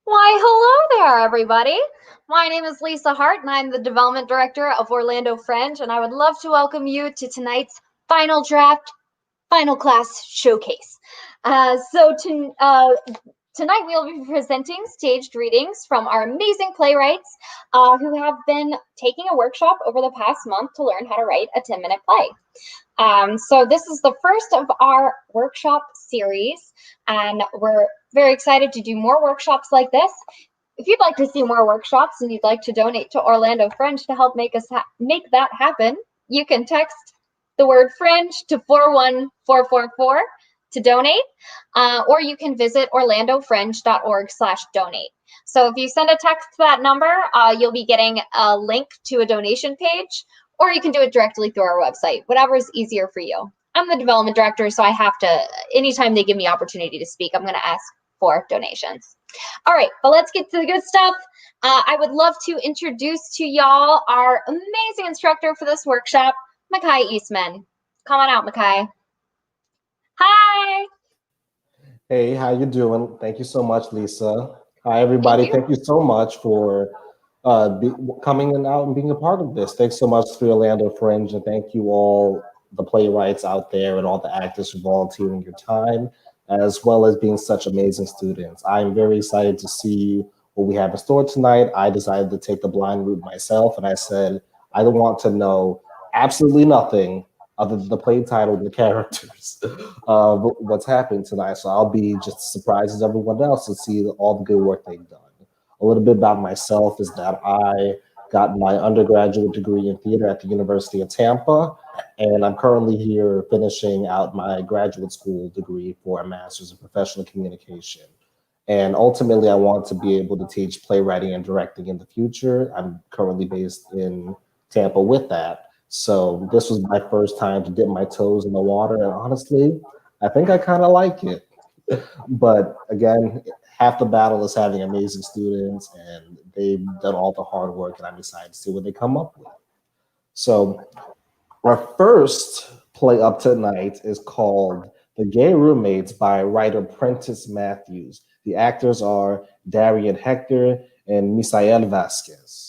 Why, hello there, everybody. My name is Lisa Hart, and I'm the Development Director of Orlando Fringe, and I would love to welcome you to tonight's Final Draft, Final Class Showcase. Tonight we'll be presenting staged readings from our amazing playwrights who have been taking a workshop over the past month to learn how to write a 10-minute play. So this is the first of our workshop series, and we're very excited to do more workshops like this. If you'd like to see more workshops and you'd like to donate to Orlando Fringe to help make that happen, you can text the word Fringe to 41444 to donate, or you can visit orlandofringe.org/donate. So if you send a text to that number, you'll be getting a link to a donation page, or you can do it directly through our website, whatever is easier for you. I'm the development director, so I have to, anytime they give me opportunity to speak, I'm going to ask for donations. All right, but let's get to the good stuff. I would love to introduce to y'all our amazing instructor for this workshop, Mykai Eastman. Come on out, Mykai. Hi. Hey, how you doing? Thank you so much, Lisa. Hi, everybody. Thank you so much for coming out and being a part of this. Thanks so much to Orlando Fringe, and thank you all, the playwrights out there and all the actors for volunteering your time, as well as being such amazing students. I'm very excited to see what we have in store tonight. I decided to take the blind route myself, and I said, I don't want to know absolutely nothing other than the play title and the characters of what's happening tonight. So I'll be just as surprised as everyone else to see all the good work they've done. A little bit about myself is that I got my undergraduate degree in theater at the University of Tampa, and I'm currently here finishing out my graduate school degree for a master's in professional communication. And ultimately, I want to be able to teach playwriting and directing in the future. I'm currently based in Tampa with that. So this was my first time to dip my toes in the water, and honestly, I think I kind of like it. But again, half the battle is having amazing students, and they've done all the hard work, and I'm excited to see what they come up with. So our first play up tonight is called The Gay Roommates by writer Prentice Matthews. The actors are Darian Hector and Misael Vasquez.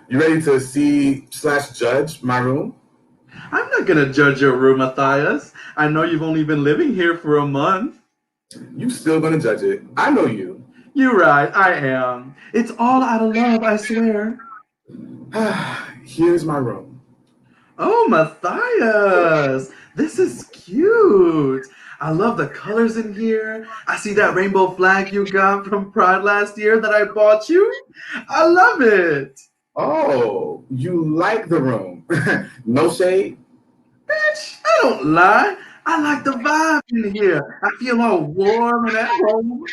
You ready to see/judge my room? I'm not gonna judge your room, Matthias. I know you've only been living here for a month. You still gonna judge it. I know you. You're right, I am. It's all out of love, I swear. Here's my room. Oh, Matthias, this is cute. I love the colors in here. I see that rainbow flag you got from Pride last year that I bought you. I love it. Oh, you like the room. No shade? Bitch, I don't lie. I like the vibe in here. I feel all warm and at home.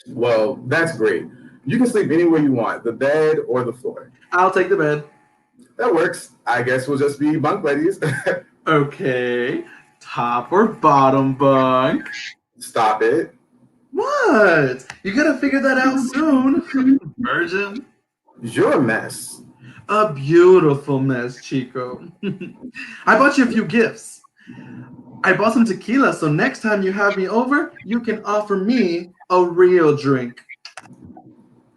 Well, that's great. You can sleep anywhere you want, the bed or the floor. I'll take the bed. That works. I guess we'll just be bunk buddies. Okay. Top or bottom bunk? Stop it. What? You gotta figure that out soon. Virgin? You're a mess. A beautiful mess, Chico. I bought you a few gifts. I bought some tequila, so next time you have me over, you can offer me a real drink.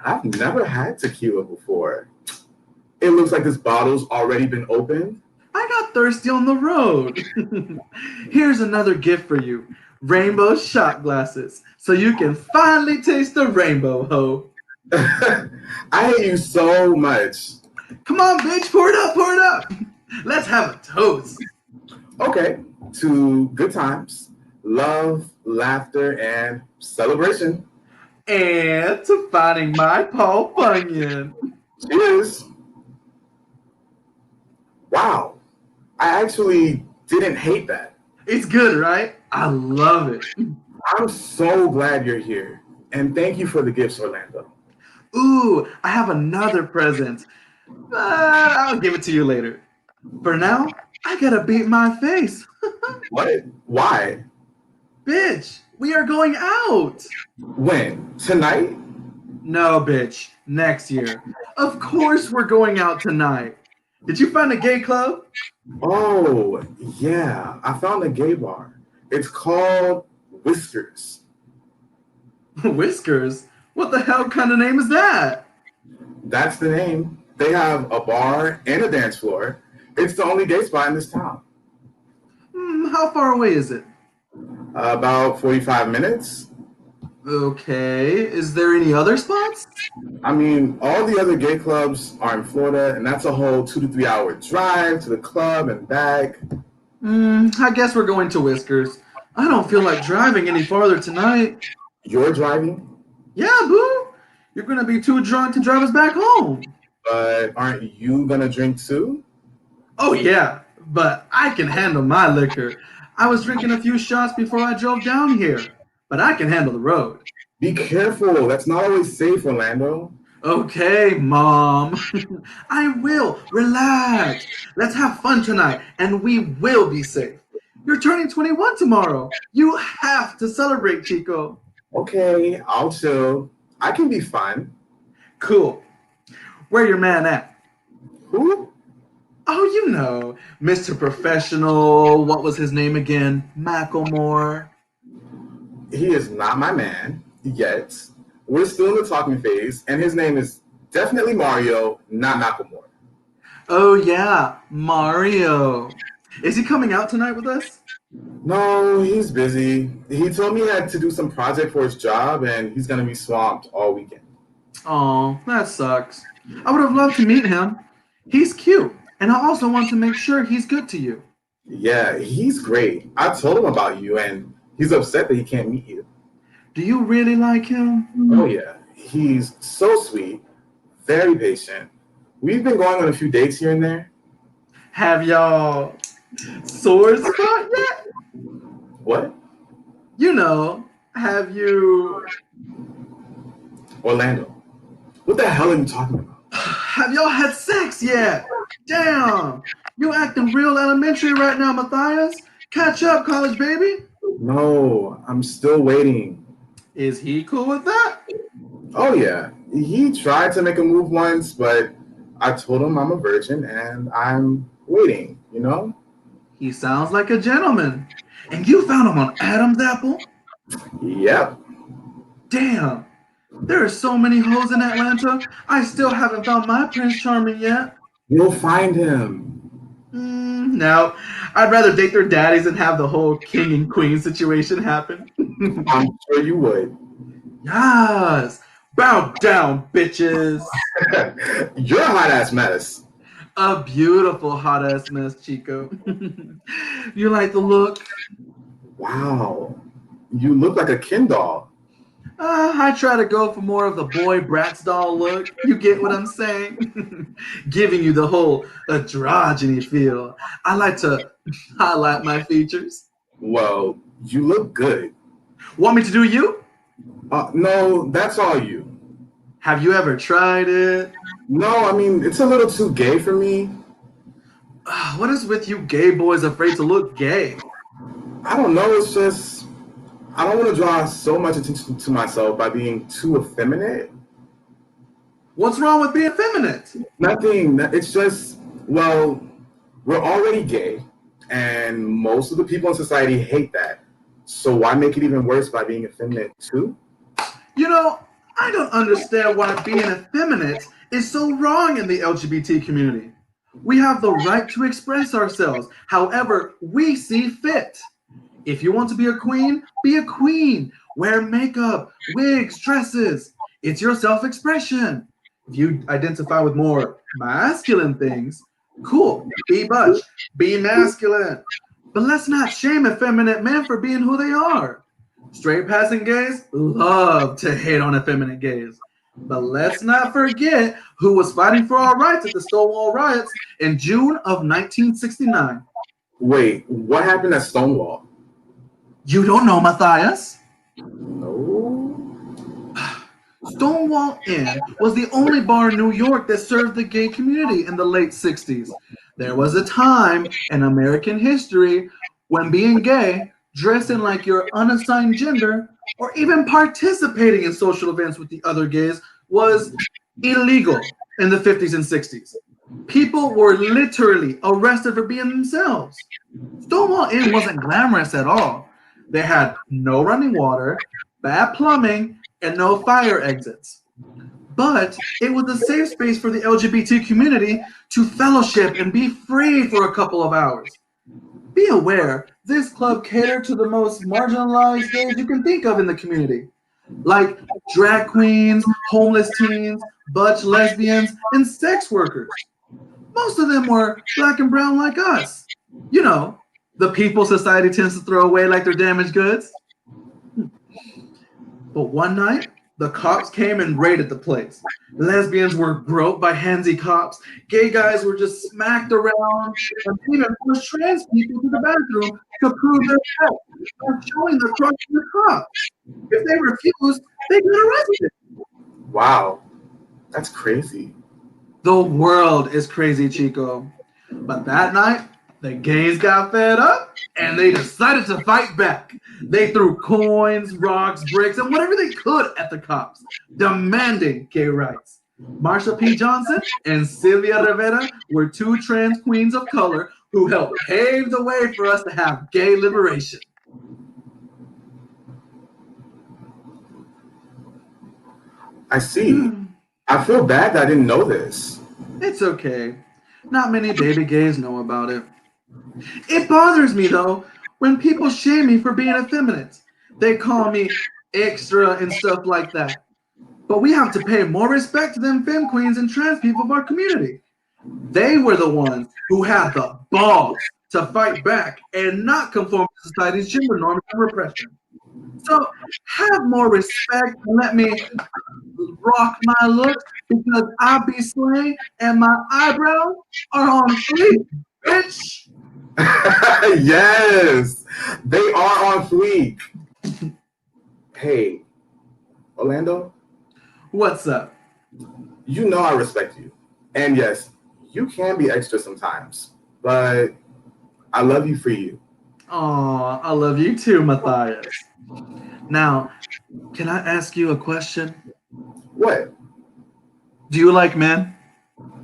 I've never had tequila before. It looks like this bottle's already been opened. I got thirsty on the road. Here's another gift for you. Rainbow shot glasses, so you can finally taste the rainbow, ho. I hate you so much. Come on, bitch, pour it up, pour it up. Let's have a toast. Okay, to good times, love, laughter, and celebration. And to finding my Paul Bunyan. Cheers. Wow, I actually didn't hate that. It's good, right? I love it. I'm so glad you're here. And thank you for the gifts, Orlando. Ooh, I have another present. But I'll give it to you later. For now, I gotta beat my face. What? Why? Bitch, we are going out. When? Tonight? No, bitch, next year. Of course we're going out tonight. Did you find a gay club? Oh, yeah. I found a gay bar. It's called Whiskers. Whiskers? What the hell kind of name is that? That's the name. They have a bar and a dance floor. It's the only gay spot in this town. How far away is it? About 45 minutes. Okay, is there any other spots? I mean, all the other gay clubs are in Florida, and that's a whole 2 to 3 hour drive to the club and back. I guess we're going to Whiskers. I don't feel like driving any farther tonight. You're driving, Yeah, boo. You're gonna be too drunk to drive us back home. but aren't you gonna drink too? Oh yeah, but I can handle my liquor. I was drinking a few shots before I drove down here, but I can handle the road. Be careful. That's not always safe, Orlando. Okay, Mom. I will. Relax. Let's have fun tonight, and we will be safe. You're turning 21 tomorrow. You have to celebrate, Chico. Okay, I'll chill. I can be fun. Cool. Where your man at? Who? Oh, you know, Mr. Professional. What was his name again? Macklemore. He is not my man yet. We're still in the talking phase, and his name is definitely Mario, not Nakamura. Oh yeah, Mario. Is he coming out tonight with us? No, he's busy. He told me he had to do some project for his job, and he's gonna be swamped all weekend. Oh, that sucks. I would have loved to meet him. He's cute, and I also want to make sure he's good to you. Yeah, he's great. I told him about you, and he's upset that he can't meet you. Do you really like him? Oh, yeah. He's so sweet, very patient. We've been going on a few dates here and there. Have y'all sore spot yet? What? You know, have you Orlando. What the hell are you talking about? have y'all had sex yet? Damn, you acting real elementary right now, Matthias. Catch up, college baby. No, I'm still waiting. Is he cool with that? Oh, yeah. He tried to make a move once, but I told him I'm a virgin and I'm waiting, you know? He sounds like a gentleman. And you found him on Adam's apple? Yep. Damn, there are so many hoes in Atlanta. I still haven't found my Prince Charming yet. You'll find him. No, I'd rather date their daddies and have the whole king and queen situation happen. I'm sure you would. Yes, bow down, bitches. You're a hot ass mess. A beautiful hot ass mess, Chico. You like the look? Wow. You look like a Ken doll. I try to go for more of the boy Bratz doll look. You get what I'm saying? Giving you the whole androgyny feel. I like to highlight my features. Well, you look good. Want me to do you? No, that's all you. Have you ever tried it? No, I mean, it's a little too gay for me. What is with you gay boys afraid to look gay? I don't know, it's just, I don't want to draw so much attention to myself by being too effeminate. What's wrong with being effeminate? Nothing, it's just, well, we're already gay, and most of the people in society hate that. So why make it even worse by being effeminate too? You know, I don't understand why being effeminate is so wrong in the LGBT community. We have the right to express ourselves however we see fit. If you want to be a queen, be a queen. Wear makeup, wigs, dresses. It's your self-expression. If you identify with more masculine things, cool, be butch, be masculine. But let's not shame effeminate men for being who they are. Straight passing gays love to hate on effeminate gays. But let's not forget who was fighting for our rights at the Stonewall riots in June of 1969. Wait, what happened at Stonewall? You don't know, Matthias? No. Stonewall Inn was the only bar in New York that served the gay community in the late 60s. There was a time in American history when being gay, dressing like your unassigned gender, or even participating in social events with the other gays was illegal in the 50s and 60s. People were literally arrested for being themselves. Stonewall Inn wasn't glamorous at all. They had no running water, bad plumbing, and no fire exits. But it was a safe space for the LGBT community to fellowship and be free for a couple of hours. Be aware, this club catered to the most marginalized gays you can think of in the community, like drag queens, homeless teens, butch lesbians, and sex workers. Most of them were black and brown like us. You know, the people society tends to throw away like they're damaged goods. But one night, the cops came and raided the place. Lesbians were groped by handsy cops. Gay guys were just smacked around, and even pushed trans people to the bathroom to prove their sex by showing the crotch to the cops. If they refused, they got arrested. Wow, that's crazy. The world is crazy, Chico. But that night, the gays got fed up and they decided to fight back. They threw coins, rocks, bricks, and whatever they could at the cops, demanding gay rights. Marsha P. Johnson and Sylvia Rivera were two trans queens of color who helped pave the way for us to have gay liberation. I see. I feel bad that I didn't know this. It's okay. Not many baby gays know about it. It bothers me, though, when people shame me for being effeminate. They call me extra and stuff like that. But we have to pay more respect to them femme queens and trans people of our community. They were the ones who had the balls to fight back and not conform to society's gender norms and repression. So have more respect and let me rock my look because I be slaying and my eyebrows are on fleek, bitch. Yes, they are on fleek. Hey, Orlando. What's up? You know I respect you. And yes, you can be extra sometimes, but I love you for you. Aw, I love you too, Matthias. Now, can I ask you a question? What? Do you like men?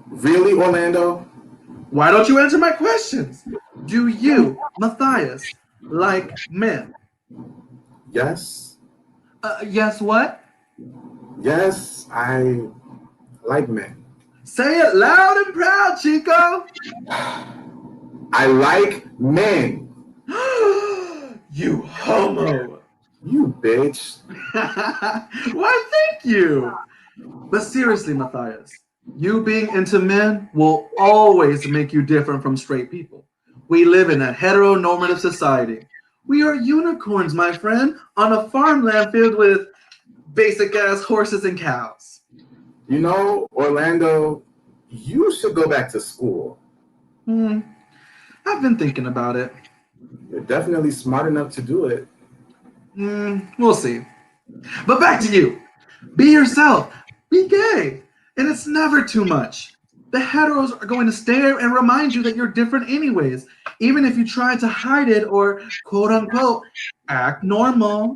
Really, Orlando? Why don't you answer my questions? Do you, Matthias, like men? Yes. Yes, what? Yes, I like men. Say it loud and proud, Chico. I like men. You homo. You bitch. Why, thank you. But seriously, Matthias, you being into men will always make you different from straight people. We live in a heteronormative society. We are unicorns, my friend, on a farmland filled with basic-ass horses and cows. You know, Orlando, you should go back to school. I've been thinking about it. You're definitely smart enough to do it. We'll see. But back to you. Be yourself. Be gay. And it's never too much. The heteros are going to stare and remind you that you're different anyways, even if you try to hide it or, quote unquote, act normal.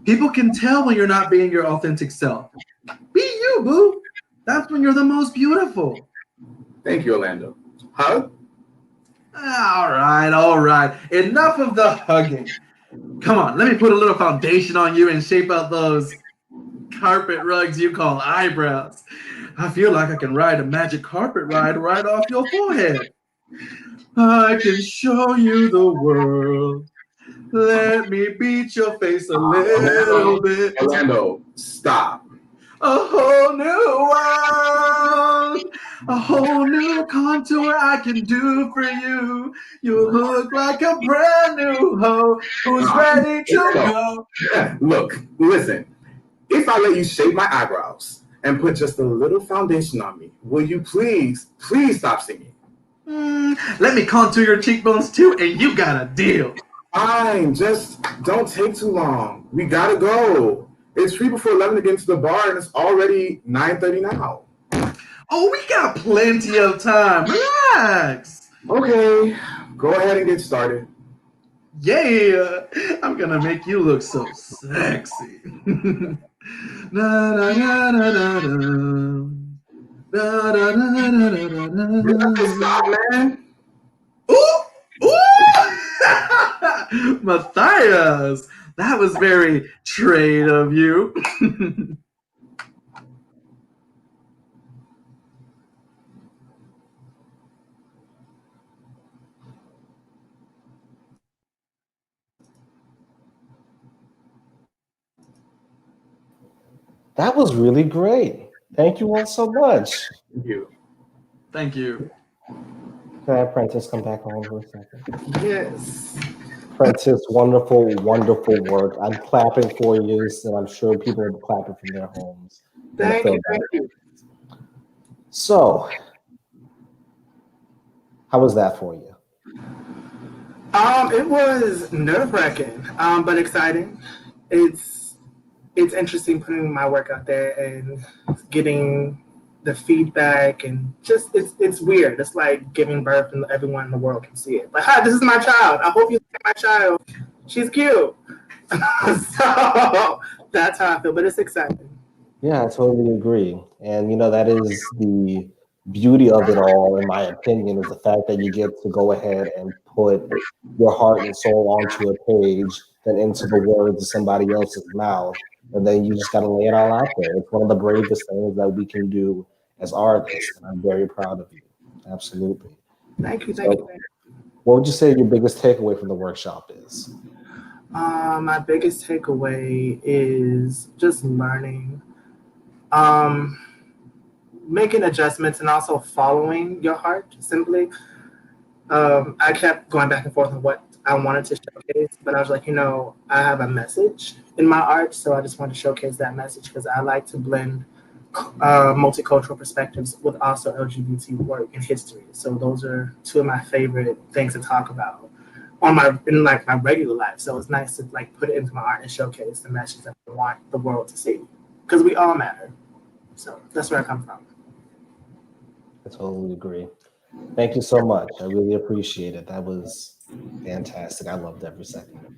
People can tell when you're not being your authentic self. Be you, boo. That's when you're the most beautiful. Thank you, Orlando. Hug? All right. Enough of the hugging. Come on, let me put a little foundation on you and shape out those carpet rugs you call eyebrows. I feel like I can ride a magic carpet ride right off your forehead. I can show you the world. Let me beat your face a little bit. Orlando, stop. A whole new world, a whole new contour I can do for you. You look like a brand new hoe who's ready to go. Look, listen. If I let you shape my eyebrows and put just a little foundation on me, will you please stop singing? Let me contour your cheekbones too, and you got a deal. Fine, just don't take too long. We gotta go. It's free before 11 to get into the bar, and it's already 9:30 now. Oh, we got plenty of time. Relax. Okay, go ahead and get started. Yeah, I'm gonna make you look so sexy. Na, na, na, na, na, na. Da, da, da, da, da, da, da. Stop, man. Ooh! Ooh! Matthias, that was very trade of you. That was really great. Thank you all so much. Thank you. Thank you. Can I have Prentice come back on for a second? Yes. Prentice, wonderful, wonderful work. I'm clapping for you, and I'm sure people are clapping from their homes. Thank you. So, how was that for you? It was nerve-wracking, but exciting. It's interesting putting my work out there and getting the feedback, and just it's weird. It's like giving birth and everyone in the world can see it. Like, hi, this is my child. I hope you like my child. She's cute. So that's how I feel, but it's exciting. Yeah, I totally agree. And that is the beauty of it all, in my opinion, is the fact that you get to go ahead and put your heart and soul onto a page, then into the words of somebody else's mouth, and then you just got to lay it all out there. It's one of the bravest things that we can do as artists, and I'm very proud of you. Absolutely. Thank you. What would you say your biggest takeaway from the workshop is? My biggest takeaway is just learning, making adjustments, and also following your heart, simply. I kept going back and forth on what I wanted to showcase, but I was like, I have a message in my art, so I just wanted to showcase that message because I like to blend multicultural perspectives with also LGBT work and history. So those are two of my favorite things to talk about in my regular life. So it's nice to put it into my art and showcase the message that I want the world to see, because we all matter. So that's where I come from. I totally agree. Thank you so much. I really appreciate it. That was fantastic. I loved every second.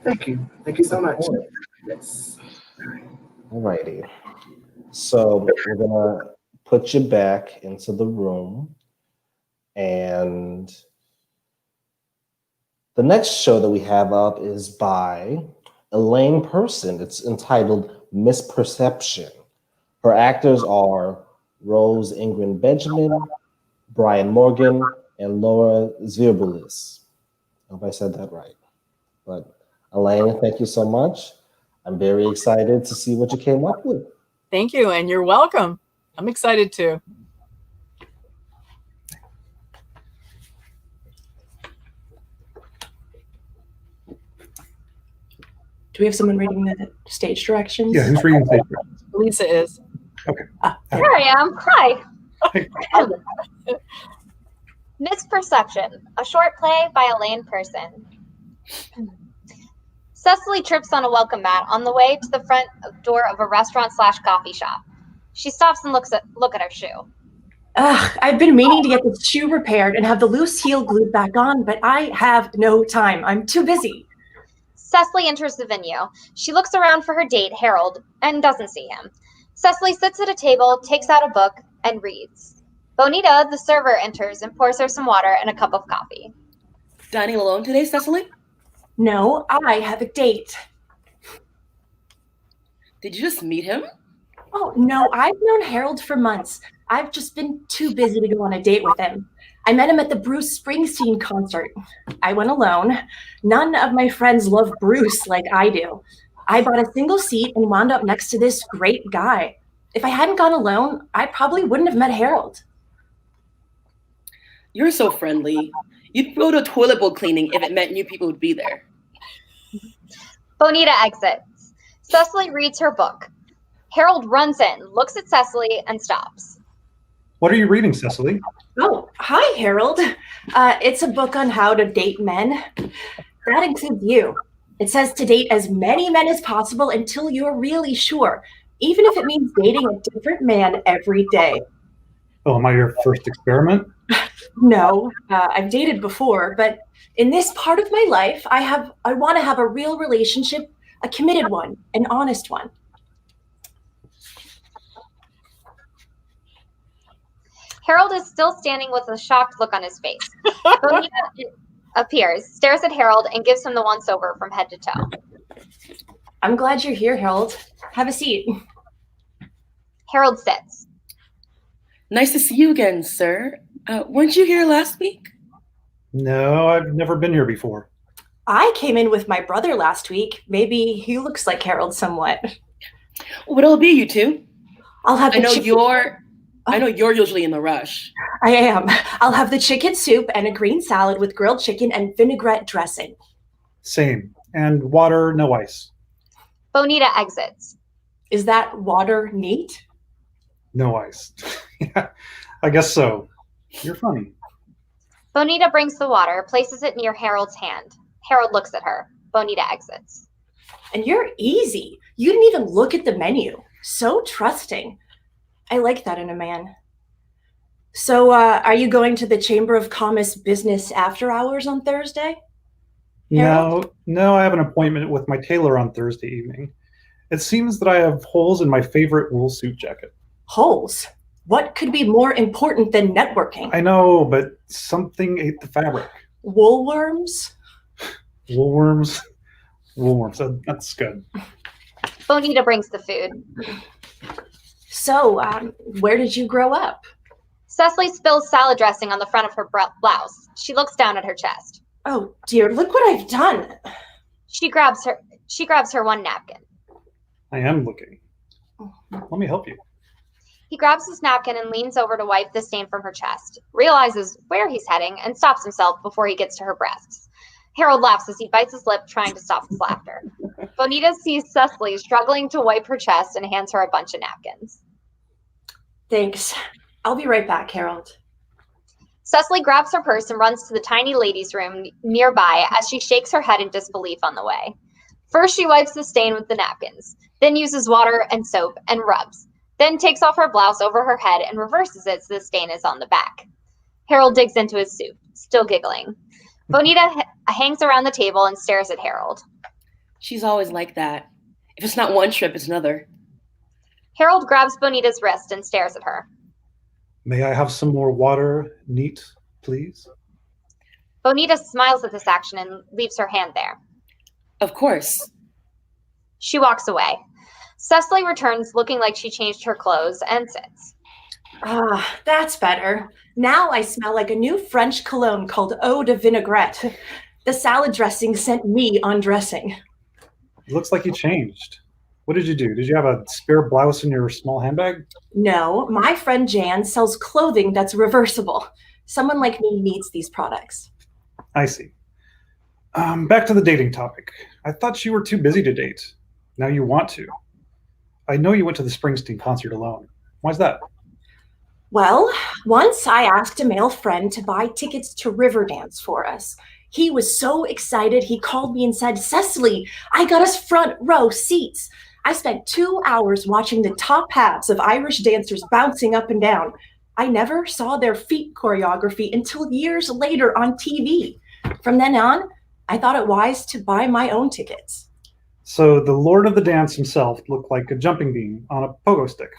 Thank you. Thank you so much. Yes. All righty. So we're going to put you back into the room. And the next show that we have up is by Elaine Person. It's entitled Misperception. Her actors are Rose Ingrid Benjamin, Brian Morgan, and Laura Zirbulis. I hope I said that right. But Elaine, thank you so much. I'm very excited to see what you came up with. Thank you, and you're welcome. I'm excited too. Do we have someone reading the stage directions? Yeah, who's reading stage directions? Lisa is. Okay. Here I am. Hi. Misperception, a short play by Elaine Person. Cecily trips on a welcome mat on the way to the front door of a restaurant/coffee shop. She stops and look at her shoe. I've been meaning to get this shoe repaired and have the loose heel glued back on, but I have no time. I'm too busy. Cecily enters the venue. She looks around for her date, Harold, and doesn't see him. Cecily sits at a table, takes out a book, and reads. Bonita, the server, enters and pours her some water and a cup of coffee. Dining alone today, Cecily? No, I have a date. Did you just meet him? Oh, no, I've known Harold for months. I've just been too busy to go on a date with him. I met him at the Bruce Springsteen concert. I went alone. None of my friends love Bruce like I do. I bought a single seat and wound up next to this great guy. If I hadn't gone alone, I probably wouldn't have met Harold. You're so friendly. You'd go to a toilet bowl cleaning if it meant new people would be there. Bonita exits. Cecily reads her book. Harold runs in, looks at Cecily, and stops. What are you reading, Cecily? Oh, hi, Harold. It's a book on how to date men. That includes you. It says to date as many men as possible until you're really sure, even if it means dating a different man every day. Oh, am I your first experiment? No, I've dated before, but in this part of my life, I want to have a real relationship, a committed one, an honest one. Harold is still standing with a shocked look on his face. Bonita appears, stares at Harold, and gives him the once-over from head to toe. I'm glad you're here, Harold. Have a seat. Harold sits. Nice to see you again, sir. Weren't you here last week? No, I've never been here before. I came in with my brother last week. Maybe he looks like Harold somewhat. What'll it be, you two? I'll have I know you're usually in the rush. I am. I'll have the chicken soup and a green salad with grilled chicken and vinaigrette dressing. Same. And water, no ice. Bonita exits. Is that water neat? No ice. Yeah, I guess so. You're funny. Bonita brings the water, places it near Harold's hand. Harold looks at her. Bonita exits. And you're easy. You didn't even look at the menu. So trusting. I like that in a man. So, are you going to the Chamber of Commerce business after hours on Thursday? Harold? No, I have an appointment with my tailor on Thursday evening. It seems that I have holes in my favorite wool suit jacket. Holes? What could be more important than networking? I know, but something ate the fabric. Woolworms? Woolworms? Woolworms, that's good. Bonita brings the food. So, where did you grow up? Cecily spills salad dressing on the front of her blouse. She looks down at her chest. Oh dear, look what I've done. She grabs her one napkin. I am looking. Let me help you. He grabs his napkin and leans over to wipe the stain from her chest, realizes where he's heading, and stops himself before he gets to her breasts. Harold laughs as he bites his lip, trying to stop his laughter. Bonita sees Cecily struggling to wipe her chest and hands her a bunch of napkins. Thanks. I'll be right back, Harold. Cecily grabs her purse and runs to the tiny ladies' room nearby as she shakes her head in disbelief on the way. First, she wipes the stain with the napkins, then uses water and soap and rubs, then takes off her blouse over her head and reverses it so the stain is on the back. Harold digs into his soup, still giggling. Bonita hangs around the table and stares at Harold. She's always like that. If it's not one trip, it's another. Harold grabs Bonita's wrist and stares at her. May I have some more water, neat, please? Bonita smiles at this action and leaves her hand there. Of course. She walks away. Cecily returns looking like she changed her clothes and sits. Ah, that's better. Now I smell like a new French cologne called Eau de Vinaigrette. The salad dressing sent me undressing. It looks like you changed. What did you do? Did you have a spare blouse in your small handbag? No, my friend Jan sells clothing that's reversible. Someone like me needs these products. I see. Back to the dating topic. I thought you were too busy to date. Now you want to. I know you went to the Springsteen concert alone. Why's that? Well, once I asked a male friend to buy tickets to Riverdance for us. He was so excited, he called me and said, "Cecily, I got us front row seats." I spent 2 hours watching the top halves of Irish dancers bouncing up and down. I never saw their feet choreography until years later on TV. From then on, I thought it wise to buy my own tickets. So the Lord of the Dance himself looked like a jumping bean on a pogo stick.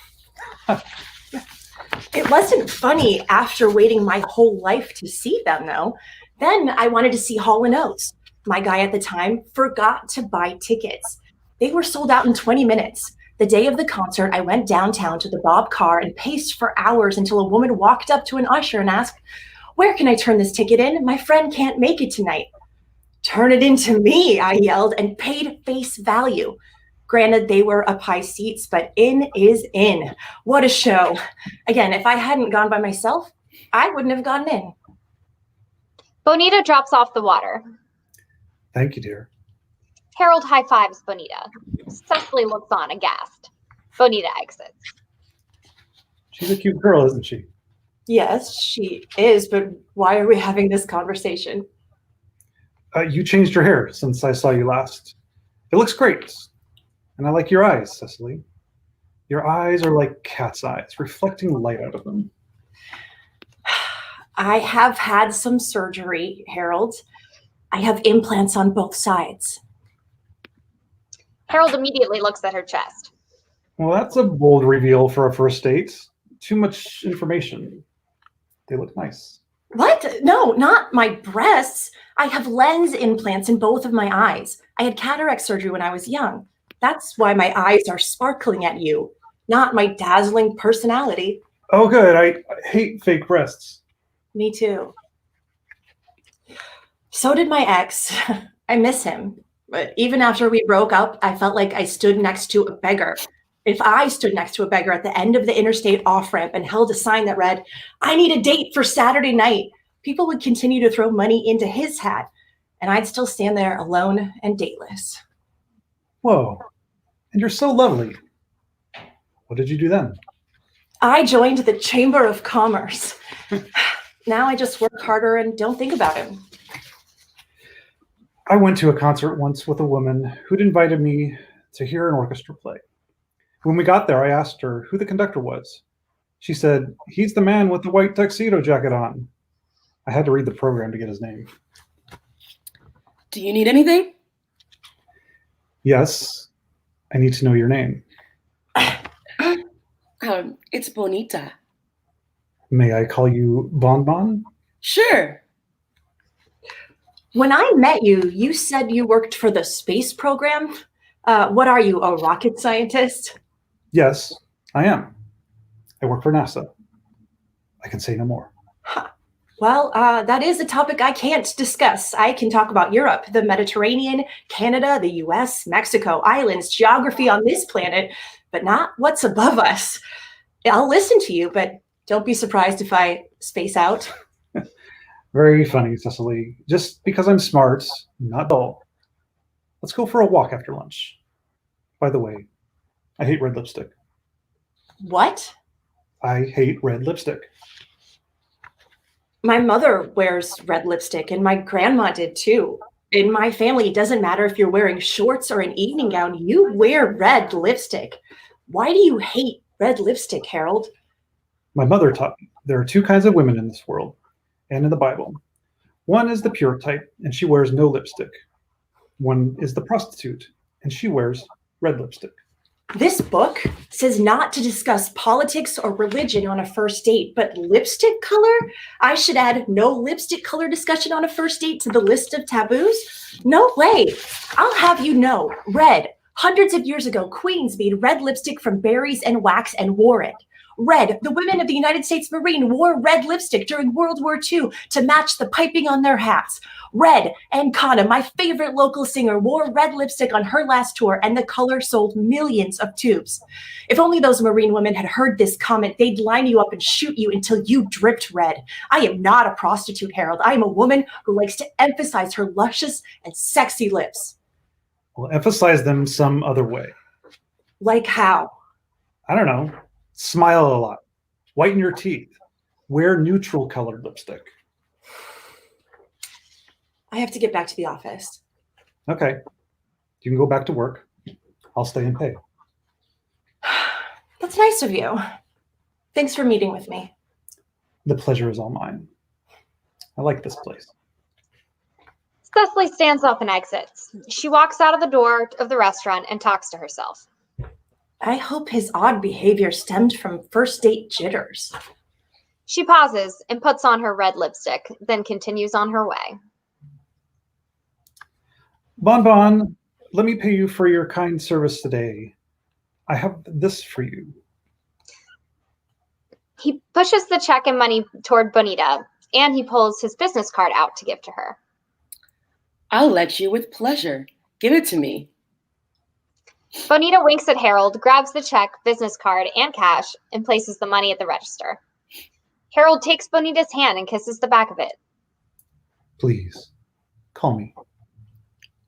It wasn't funny after waiting my whole life to see them, though. Then I wanted to see Hall & Oates. My guy at the time forgot to buy tickets. They were sold out in 20 minutes. The day of the concert, I went downtown to the Bob Car and paced for hours until a woman walked up to an usher and asked, "Where can I turn this ticket in? My friend can't make it tonight." "Turn it into me," I yelled, and paid face value. Granted, they were up high seats, but in is in. What a show. Again, if I hadn't gone by myself, I wouldn't have gotten in. Bonita drops off the water. Thank you, dear. Harold high-fives Bonita. Cecily looks on, aghast. Bonita exits. She's a cute girl, isn't she? Yes, she is, but why are we having this conversation? You changed your hair since I saw you last. It looks great. And I like your eyes, Cecily. Your eyes are like cat's eyes, reflecting light out of them. I have had some surgery, Harold. I have implants on both sides. Harold immediately looks at her chest. Well, that's a bold reveal for a first date. Too much information. They look nice. What? No, not my breasts. I have lens implants in both of my eyes. I had cataract surgery when I was young. That's why my eyes are sparkling at you, not my dazzling personality. Oh, good. I hate fake breasts. Me too. So did my ex. I miss him. But even after we broke up, I felt like I stood next to a beggar. If I stood next to a beggar at the end of the interstate off-ramp and held a sign that read, "I need a date for Saturday night," people would continue to throw money into his hat, and I'd still stand there alone and dateless. Whoa. And you're so lovely. What did you do then? I joined the Chamber of Commerce. Now I just work harder and don't think about him. I went to a concert once with a woman who'd invited me to hear an orchestra play. When we got there, I asked her who the conductor was. She said, "He's the man with the white tuxedo jacket on." I had to read the program to get his name. Do you need anything? Yes, I need to know your name. It's Bonita. May I call you Bonbon? Sure. When I met you, you said you worked for the space program. What are you, a rocket scientist? Yes, I am. I work for NASA. I can say no more. Huh. Well, that is a topic I can't discuss. I can talk about Europe, the Mediterranean, Canada, the US, Mexico, islands, geography on this planet, but not what's above us. I'll listen to you, but don't be surprised if I space out. Very funny, Cecily. Just because I'm smart, not dull. Let's go for a walk after lunch. By the way, I hate red lipstick. What? I hate red lipstick. My mother wears red lipstick, and my grandma did too. In my family, it doesn't matter if you're wearing shorts or an evening gown, you wear red lipstick. Why do you hate red lipstick, Harold? My mother taught me there are two kinds of women in this world and in the Bible. One is the pure type, and she wears no lipstick. One is the prostitute, and she wears red lipstick. This book says not to discuss politics or religion on a first date, but lipstick color? I should add no lipstick color discussion on a first date to the list of taboos? No way. I'll have you know, red. Hundreds of years ago, queens made red lipstick from berries and wax and wore it. Red. The women of the United States Marine wore red lipstick during World War II to match the piping on their hats. Red. And Kana, my favorite local singer, wore red lipstick on her last tour, and the color sold millions of tubes. If only those Marine women had heard this comment, they'd line you up and shoot you until you dripped red. I am not a prostitute, Harold. I am a woman who likes to emphasize her luscious and sexy lips. Well, emphasize them some other way. Like how? I don't know. Smile a lot. Whiten your teeth. Wear neutral colored lipstick. I have to get back to the office. Okay. You can go back to work. I'll stay and pay. That's nice of you. Thanks for meeting with me. The pleasure is all mine. I like this place. Cecily stands up and exits. She walks out of the door of the restaurant and talks to herself. I hope his odd behavior stemmed from first date jitters. She pauses and puts on her red lipstick, then continues on her way. Bonbon, let me pay you for your kind service today. I have this for you. He pushes the check and money toward Bonita, and he pulls his business card out to give to her. I'll let you with pleasure. Give it to me. Bonita winks at Harold, grabs the check, business card, and cash, and places the money at the register. Harold takes Bonita's hand and kisses the back of it. Please, call me.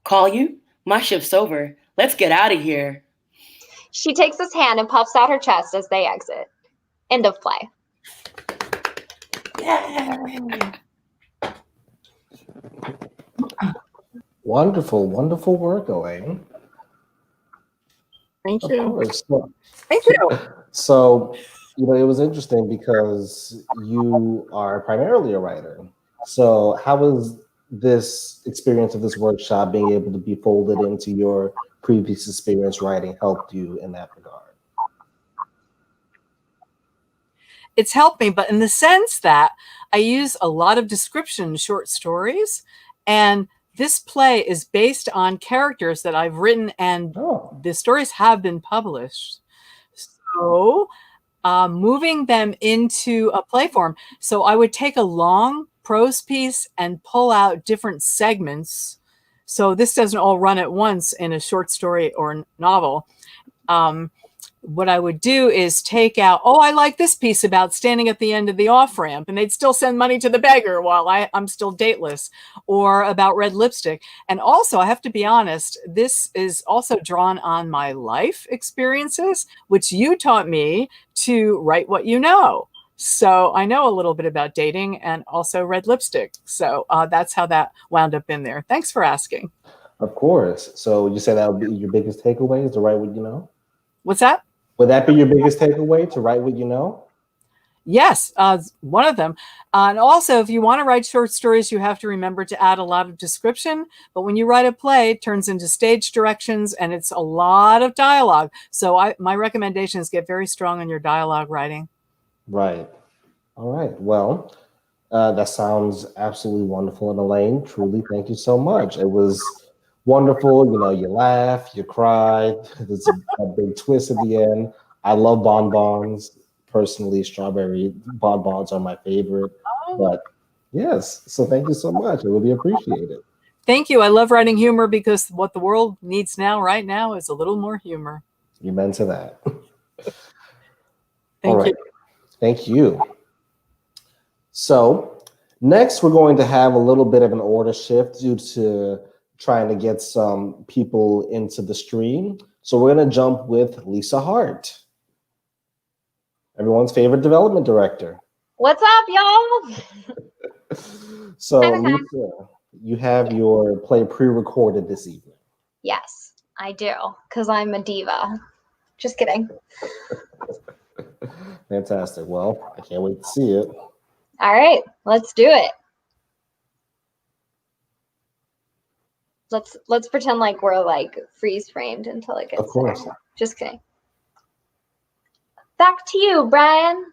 Call you? My shift's over. Let's get out of here. She takes his hand and puffs out her chest as they exit. End of play. Yay! Wonderful, wonderful work, Elaine. Thank Of you. course. So, Thank you. so, it was interesting because you are primarily a writer. So how was this experience of this workshop being able to be folded into your previous experience writing helped you in that regard? It's helped me, but in the sense that I use a lot of description short stories, and this play is based on characters that I've written, and the stories have been published. So moving them into a play form. So I would take a long prose piece and pull out different segments. So this doesn't all run at once in a short story or novel. What I would do is take out, oh, I like this piece about standing at the end of the off-ramp and they'd still send money to the beggar while I'm still dateless, or about red lipstick. And also, I have to be honest, this is also drawn on my life experiences, which you taught me to write what you know. So I know a little bit about dating and also red lipstick. So that's how that wound up in there. Thanks for asking. Of course. So you say that would be your biggest takeaway is to write what you know? What's that? Would that be your biggest takeaway, to write what you know? Yes, one of them. And also, if you want to write short stories, you have to remember to add a lot of description. But when you write a play, it turns into stage directions and it's a lot of dialogue. So my recommendation is get very strong on your dialogue writing. Right. All right. Well, that sounds absolutely wonderful. And Elaine, truly, thank you so much. It was wonderful. You laughed, you cried. There's a big twist at the end. I love bonbons. Personally, strawberry bonbons are my favorite. But yes, so thank you so much. I really appreciate it. Thank you. I love writing humor because what the world needs right now is a little more humor. Amen to that. Thank you. Thank you. So next, we're going to have a little bit of an order shift due to trying to get some people into the stream. So we're going to jump with Lisa Hart, everyone's favorite development director. What's up, y'all? So Lisa, you have your play pre-recorded this evening. Yes, I do, because I'm a diva. Just kidding. Fantastic. Well, I can't wait to see it. All right, let's do it. Let's pretend like we're like freeze framed until it gets Of course. there. Just kidding. Back to you, Brian.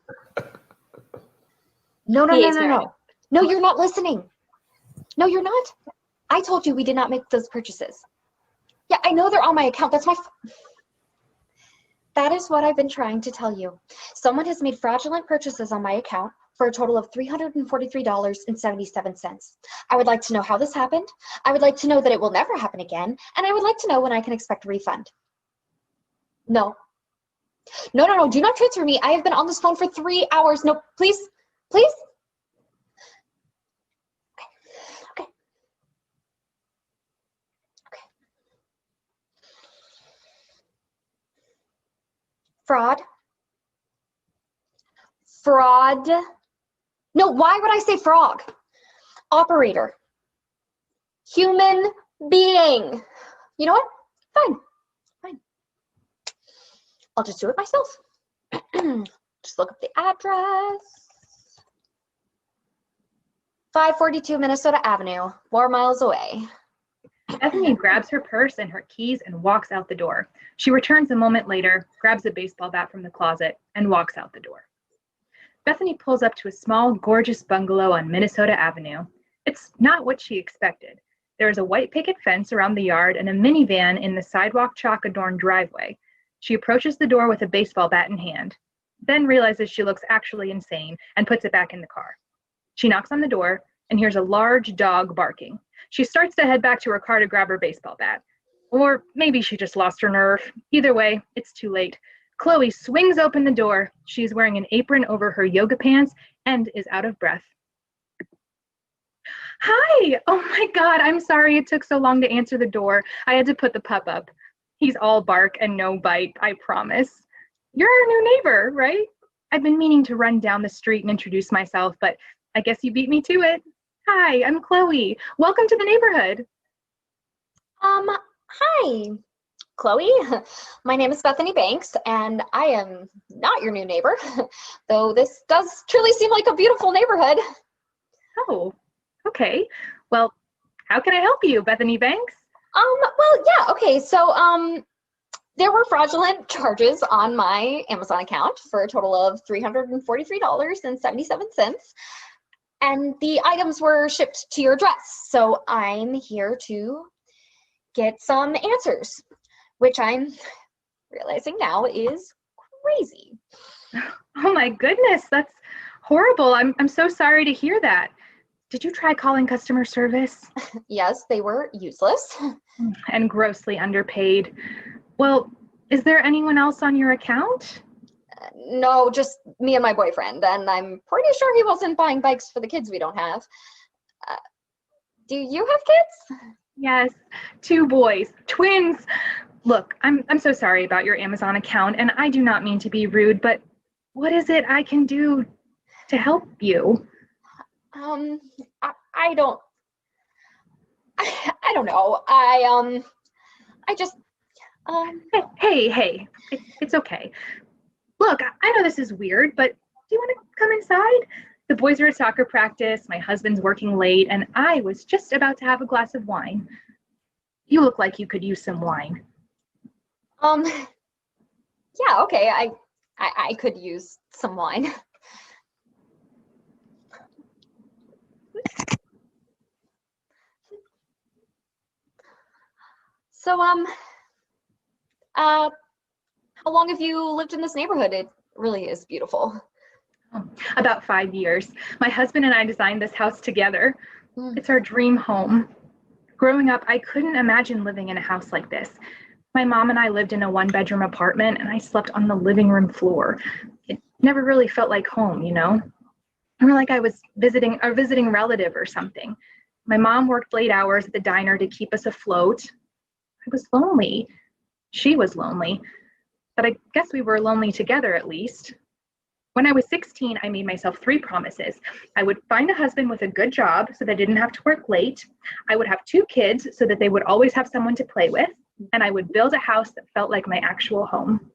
No, you're not listening. No, you're not. I told you we did not make those purchases. Yeah, I know they're on my account. That's my. That is what I've been trying to tell you. Someone has made fraudulent purchases on my account for a total of $343.77. I would like to know how this happened. I would like to know that it will never happen again. And I would like to know when I can expect a refund. No. No. Do not transfer me. I have been on this phone for 3 hours. No, please. Please. Okay. Fraud. No, why would I say frog? Operator. Human being. You know what? Fine. I'll just do it myself. Just look up the address. 542 Minnesota Avenue, 4 miles away. Bethany grabs her purse and her keys and walks out the door. She returns a moment later, grabs a baseball bat from the closet, and walks out the door. Bethany pulls up to a small, gorgeous bungalow on Minnesota Avenue. It's not what she expected. There is a white picket fence around the yard and a minivan in the sidewalk chalk-adorned driveway. She approaches the door with a baseball bat in hand, then realizes she looks actually insane and puts it back in the car. She knocks on the door and hears a large dog barking. She starts to head back to her car to grab her baseball bat. Or maybe she just lost her nerve. Either way, it's too late. Chloe swings open the door. She's wearing an apron over her yoga pants and is out of breath. Hi! Oh my God, I'm sorry it took so long to answer the door. I had to put the pup up. He's all bark and no bite, I promise. You're our new neighbor, right? I've been meaning to run down the street and introduce myself, but I guess you beat me to it. Hi, I'm Chloe. Welcome to the neighborhood. Hi, Chloe. My name is Bethany Banks, and I am not your new neighbor, though this does truly seem like a beautiful neighborhood. Oh, okay. Well, how can I help you, Bethany Banks? Well, yeah, okay, so, there were fraudulent charges on my Amazon account for a total of $343.77, and the items were shipped to your address, so I'm here to get some answers, which I'm realizing now is crazy. Oh my goodness, that's horrible. I'm so sorry to hear that. Did you try calling customer service? Yes, they were useless. And grossly underpaid. Well, is there anyone else on your account? No, just me and my boyfriend, and I'm pretty sure he wasn't buying bikes for the kids we don't have. Do you have kids? Yes, 2 boys, twins. Look, I'm so sorry about your Amazon account, and I do not mean to be rude, but what is it I can do to help you? I don't know. I just, Hey, it's okay. Look, I know this is weird, but do you want to come inside? The boys are at soccer practice, my husband's working late, and I was just about to have a glass of wine. You look like you could use some wine. yeah, okay, I could use some wine. So, how long have you lived in this neighborhood? It really is beautiful. About 5 years. My husband and I designed this house together. It's our dream home. Growing up, I couldn't imagine living in a house like this. My mom and I lived in a 1-bedroom apartment, and I slept on the living room floor. It never really felt like home, you know? More like I was visiting a visiting relative or something. My mom worked late hours at the diner to keep us afloat. I was lonely. She was lonely. But I guess we were lonely together at least. When I was 16, I made myself 3 promises. I would find a husband with a good job so they didn't have to work late. I would have 2 kids so that they would always have someone to play with. And I would build a house that felt like my actual home.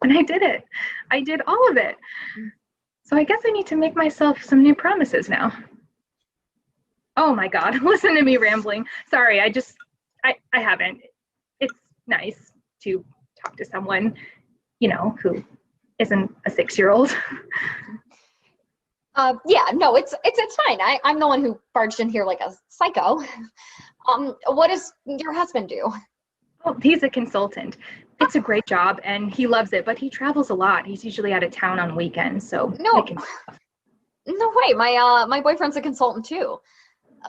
And I did it. I did all of it. So I guess I need to make myself some new promises now. Oh my God, listen to me rambling. Sorry, I haven't. It's nice to talk to someone, you know, who isn't a 6-year-old. Yeah, no, it's fine. I'm the one who barged in here like a psycho. What does your husband do? Oh, he's a consultant. It's a great job and he loves it, but he travels a lot. He's usually out of town on weekends, so no way. My boyfriend's a consultant too.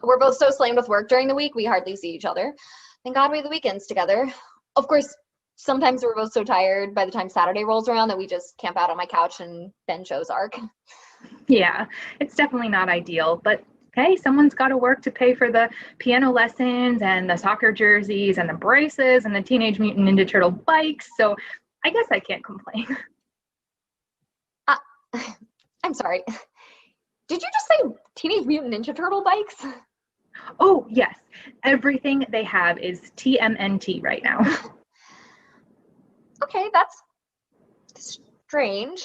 We're both so slammed with work during the week we hardly see each other. Thank God we have the weekends together. Of course, sometimes we're both so tired by the time Saturday rolls around that we just camp out on my couch and binge Ozark. Yeah, it's definitely not ideal, but hey, someone's got to work to pay for the piano lessons and the soccer jerseys and the braces and the Teenage Mutant Ninja Turtle bikes, so I guess I can't complain. I'm sorry. Did you just say Teenage Mutant Ninja Turtle bikes? Oh, yes. Everything they have is TMNT right now. Okay, that's strange.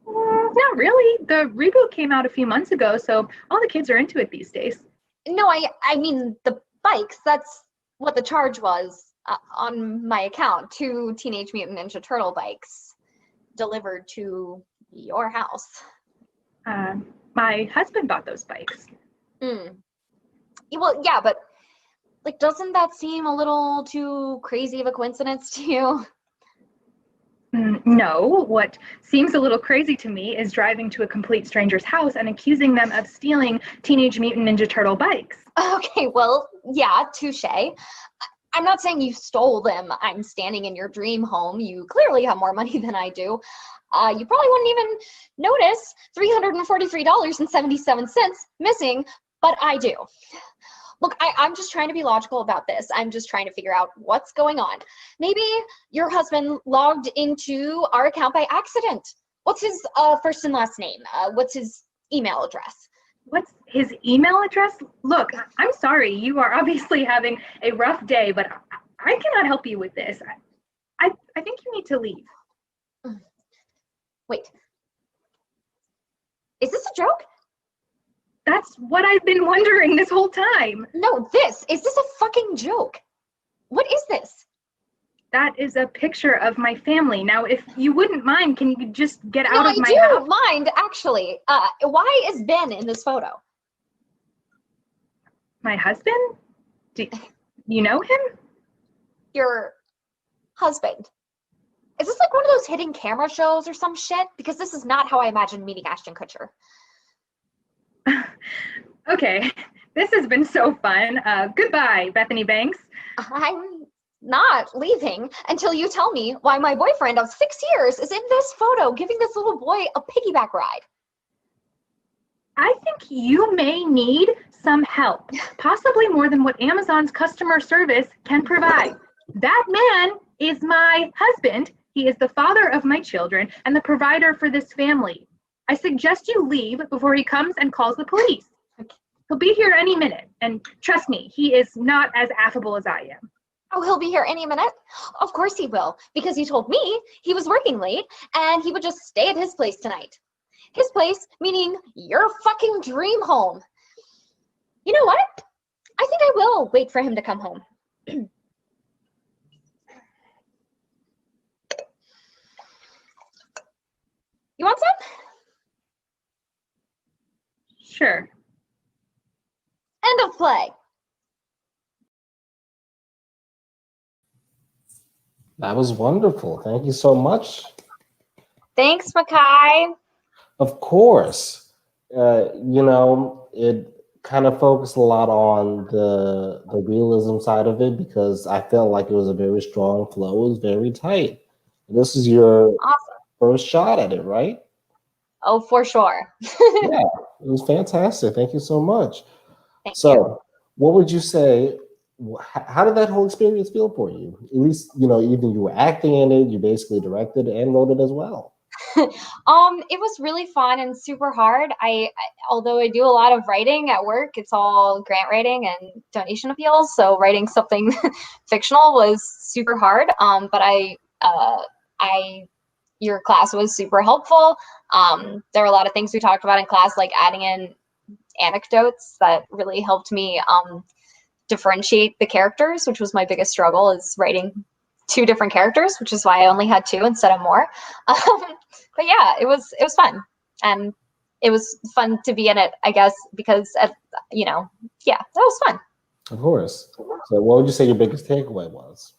Not really. The reboot came out a few months ago, so all the kids are into it these days. No, I mean the bikes. That's what the charge was on my account. 2 Teenage Mutant Ninja Turtle bikes delivered to your house. My husband bought those bikes. Well, yeah, but like, doesn't that seem a little too crazy of a coincidence to you? No, what seems a little crazy to me is driving to a complete stranger's house and accusing them of stealing Teenage Mutant Ninja Turtle bikes. Okay, well, yeah, touche. I'm not saying you stole them. I'm standing in your dream home. You clearly have more money than I do. You probably wouldn't even notice $343.77 missing, but I do. Look, I'm just trying to be logical about this. I'm just trying to figure out what's going on. Maybe your husband logged into our account by accident. What's his first and last name? What's his email address? What's his email address? Look, I'm sorry. You are obviously having a rough day, but I cannot help you with this. I think you need to leave. Wait. Is this a joke? That's what I've been wondering this whole time. No, is this a fucking joke? What is this? That is a picture of my family. Now, if you wouldn't mind, can you just get out of my house? I do mind, actually. Why is Ben in this photo? My husband? Do you know him? Your husband. Is this like one of those hidden camera shows or some shit? Because this is not how I imagined meeting Ashton Kutcher. Okay, this has been so fun. Goodbye, Bethany Banks. I'm not leaving until you tell me why my boyfriend of 6 years is in this photo giving this little boy a piggyback ride. I think you may need some help, possibly more than what Amazon's customer service can provide. That man is my husband. He is the father of my children and the provider for this family. I suggest you leave before he comes and calls the police. He'll be here any minute, and trust me, he is not as affable as I am. Oh, he'll be here any minute? Of course he will, because he told me he was working late and he would just stay at his place tonight. His place, meaning your fucking dream home. You know what? I think I will wait for him to come home. You want some? Sure. End of play. That was wonderful. Thank you so much. Thanks, Mykai. Of course. It kind of focused a lot on the realism side of it because I felt like it was a very strong flow. It was very tight. This is your first shot at it, right? Oh, for sure. Yeah, it was fantastic. Thank you so much. Thank you. What would you say? How did that whole experience feel for you? At least, even you were acting in it, you basically directed and wrote it as well. It was really fun and super hard. Although I do a lot of writing at work, it's all grant writing and donation appeals. So writing something fictional was super hard. But your class was super helpful. There were a lot of things we talked about in class, like adding in anecdotes that really helped me differentiate the characters, which was my biggest struggle, is writing 2 different characters, which is why I only had 2 instead of more. But yeah, it was fun, and it was fun to be in it, I guess, because that was fun. Of course. So what would you say your biggest takeaway was?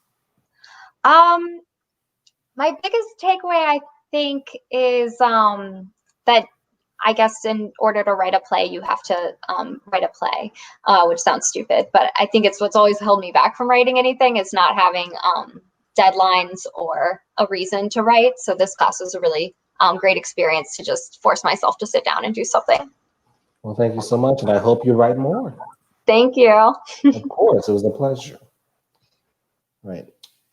My biggest takeaway, I think, is that I guess in order to write a play, you have to write a play, which sounds stupid, but I think it's what's always held me back from writing anything is not having deadlines or a reason to write. So this class was a really great experience to just force myself to sit down and do something. Well, thank you so much, and I hope you write more. Thank you. Of course, it was a pleasure. Right.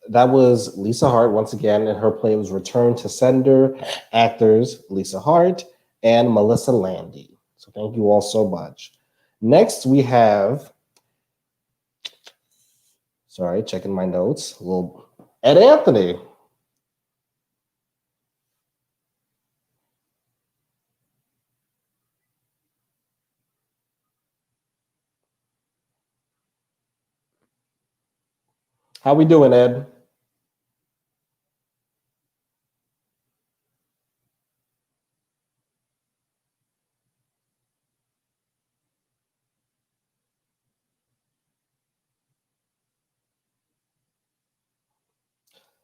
That was Lisa Hart once again, and her play was Return to Sender. Actors Lisa Hart and Melissa Landy. So thank you all so much. Next, we have, checking my notes, Ed Anthony. How we doing, Ed?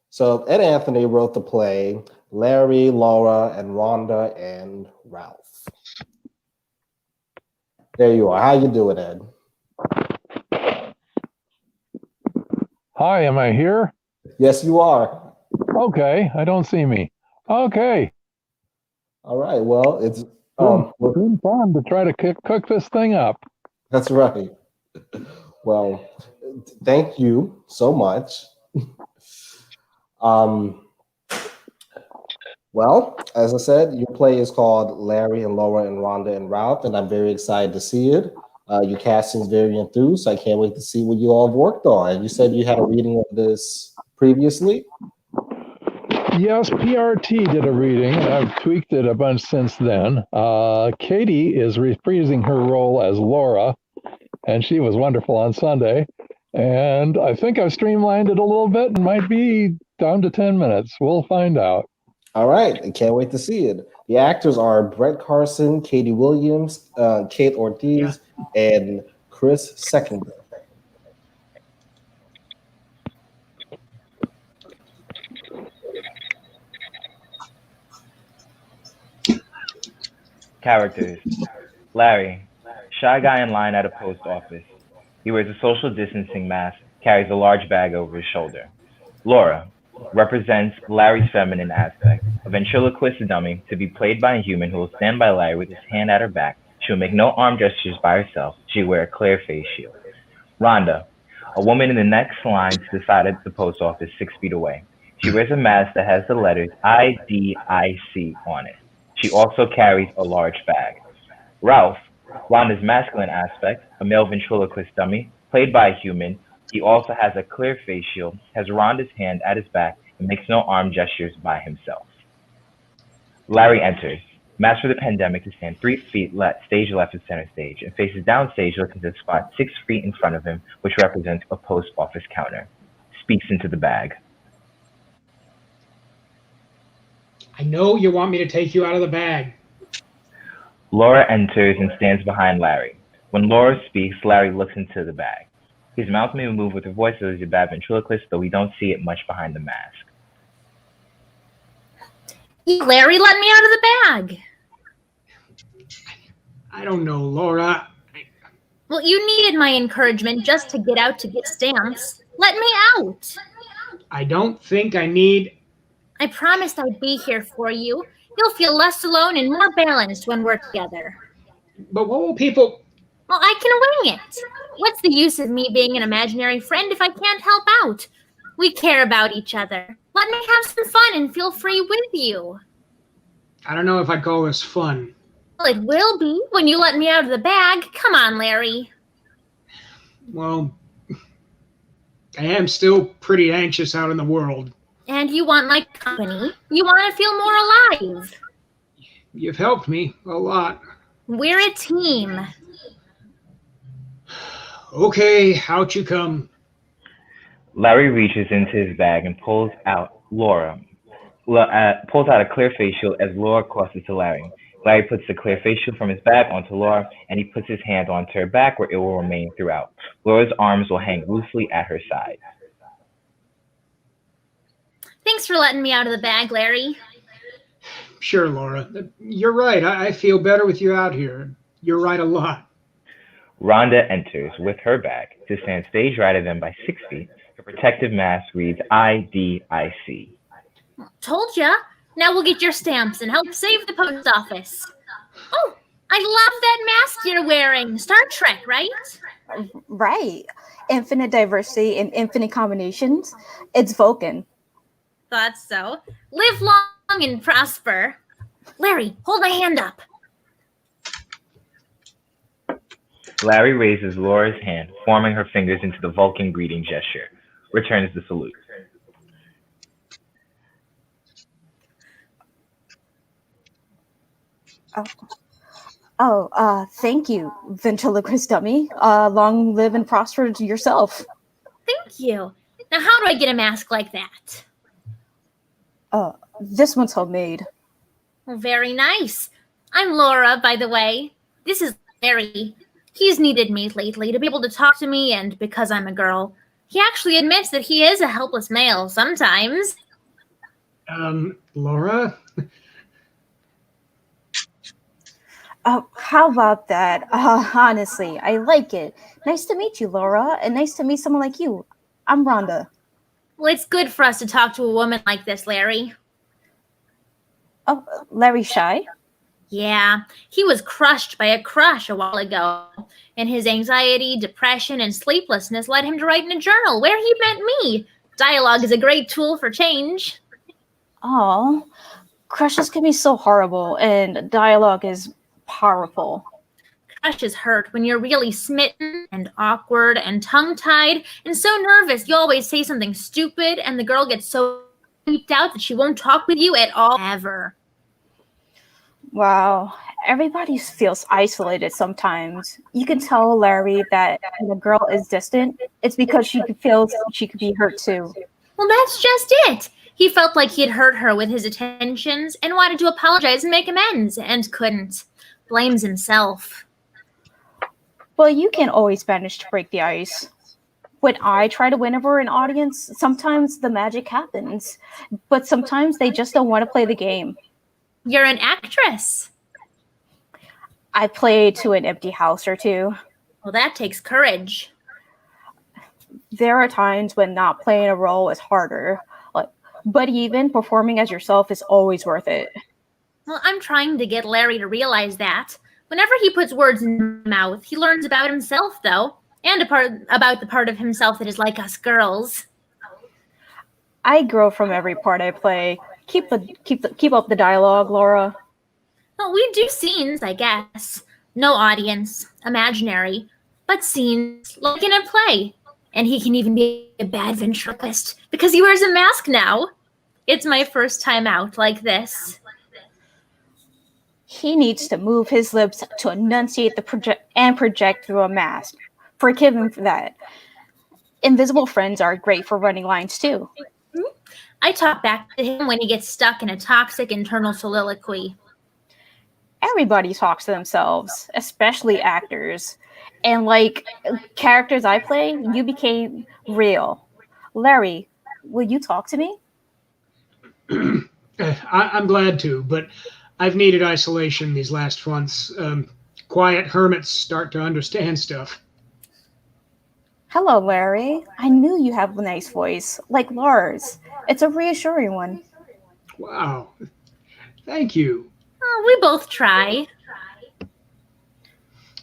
So Ed Anthony wrote the play Larry, Laura, and Rhonda and Ralph. There you are. How you doing, Ed? Hi, am I here? Yes, you are. Okay, I don't see me. Okay. All right. Well, it's been fun to try to cook this thing up. That's right. Well, thank you so much. Well, as I said, your play is called Larry and Laura and Rhonda and Ralph, and I'm very excited to see it. Your casting is very enthused, so I can't wait to see what you all have worked on. You said you had a reading of this previously? Yes, PRT did a reading, and I've tweaked it a bunch since then. Katie is reprising her role as Laura, and she was wonderful on Sunday. And I think I've streamlined it a little bit and might be down to 10 minutes. We'll find out. All right, I can't wait to see it. The actors are Brett Carson, Katie Williams, Kate Ortiz, and Chris Seckinger. Characters. Larry, shy guy in line at a post office. He wears a social distancing mask, carries a large bag over his shoulder. Laura represents Larry's feminine aspect, a ventriloquist dummy to be played by a human who will stand by Larry with his hand at her back. She will make no arm gestures by herself. She will wear a clear face shield. Rhonda, a woman in the next line to the side of the post office 6 feet away. She wears a mask that has the letters IDIC on it. She also carries a large bag. Ralph, Rhonda's masculine aspect, a male ventriloquist dummy, played by a human. He also has a clear face shield, has Rhonda's hand at his back, and makes no arm gestures by himself. Larry enters, masked for the pandemic to stand 3 feet stage left of center stage, and faces downstage looking to the spot 6 feet in front of him, which represents a post office counter. Speaks into the bag. I know you want me to take you out of the bag. Laura enters and stands behind Larry. When Laura speaks, Larry looks into the bag. His mouth may move with her voice as a bad ventriloquist, though we don't see it much behind the mask. Larry, let me out of the bag. I don't know, Laura. Well, you needed my encouragement just to get out to get stamps. Let me out. I don't think I need... I promised I'd be here for you. You'll feel less alone and more balanced when we're together. But what will people... Well, I can wing it. What's the use of me being an imaginary friend if I can't help out? We care about each other. Let me have some fun and feel free with you. I don't know if I'd call this fun. Well, it will be when you let me out of the bag. Come on, Larry. Well, I am still pretty anxious out in the world. And you want my company. You want to feel more alive. You've helped me a lot. We're a team. Okay, out you come. Larry reaches into his bag and pulls out a clear face shield as Laura crosses to Larry. Larry puts the clear face shield from his bag onto Laura, and he puts his hand onto her back where it will remain throughout. Laura's arms will hang loosely at her sides. Thanks for letting me out of the bag, Larry. Sure, Laura. You're right. I feel better with you out here. You're right a lot. Rhonda enters with her bag to stand stage right of them by 6 feet. Her protective mask reads IDIC. Told ya. Now we'll get your stamps and help save the post office. Oh, I love that mask you're wearing. Star Trek, right? Right. Infinite diversity and infinite combinations. It's Vulcan. Thought so. Live long and prosper. Larry, hold my hand up. Larry raises Laura's hand, forming her fingers into the Vulcan greeting gesture. Returns the salute. Thank you, ventriloquist dummy. Long live and prosper to yourself. Thank you. Now, how do I get a mask like that? This one's homemade. Well, very nice. I'm Laura, by the way. This is Larry. He's needed me lately to be able to talk to me, and because I'm a girl, he actually admits that he is a helpless male sometimes. Laura? How about that? Honestly, I like it. Nice to meet you, Laura, and nice to meet someone like you. I'm Rhonda. Well, it's good for us to talk to a woman like this, Larry. Oh, Larry shy? Yeah, he was crushed by a crush a while ago, and his anxiety, depression, and sleeplessness led him to write in a journal where he met me. Dialogue is a great tool for change. Oh, Crushes can be so horrible, and dialogue is powerful. Crushes hurt when you're really smitten and awkward and tongue-tied and so nervous. You always say something stupid, and the girl gets so creeped out that she won't talk with you at all ever. Wow, everybody feels isolated sometimes. You can tell Larry that when a girl is distant, it's because she feels she could be hurt too. Well, that's just it. He felt like he had hurt her with his attentions and wanted to apologize and make amends and couldn't. Blames himself. Well, you can always manage to break the ice. When I try to win over an audience, sometimes the magic happens, but sometimes they just don't want to play the game. You're an actress. I play to an empty house or two. Well, that takes courage. There are times when not playing a role is harder, but even performing as yourself is always worth it. Well, I'm trying to get Larry to realize that. Whenever he puts words in his mouth, he learns about himself, though, and about the part of himself that is like us girls. I grow from every part I play. Keep up the dialogue, Laura. Well, we do scenes, I guess. No audience, imaginary, but scenes like in a play. And he can even be a bad ventriloquist because he wears a mask now. It's my first time out like this. He needs to move his lips to enunciate and project through a mask. Forgive him for that. Invisible friends are great for running lines too. I talk back to him when he gets stuck in a toxic internal soliloquy. Everybody talks to themselves, especially actors. And like characters I play, you became real. Larry, will you talk to me? I'm glad to, but I've needed isolation these last months. Quiet hermits start to understand stuff. Hello, Larry. I knew you have a nice voice, like Laura's. It's a reassuring one. Wow. Thank you. Oh, we both try.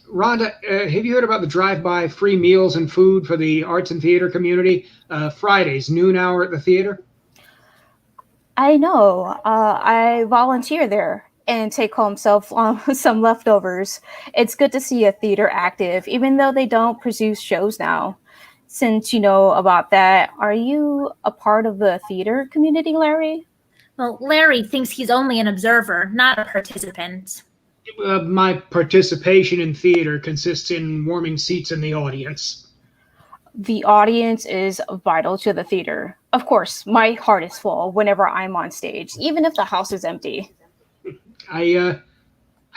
Rhonda, have you heard about the drive-by free meals and food for the arts and theater community? Fridays, noon hour at the theater? I know. I volunteer there and take home some leftovers. It's good to see a theater active, even though they don't produce shows now. Since you know about that, are you a part of the theater community, Larry? Well, Larry thinks he's only an observer, not a participant. My participation in theater consists in warming seats in the audience. The audience is vital to the theater. Of course, my heart is full whenever I'm on stage, even if the house is empty. I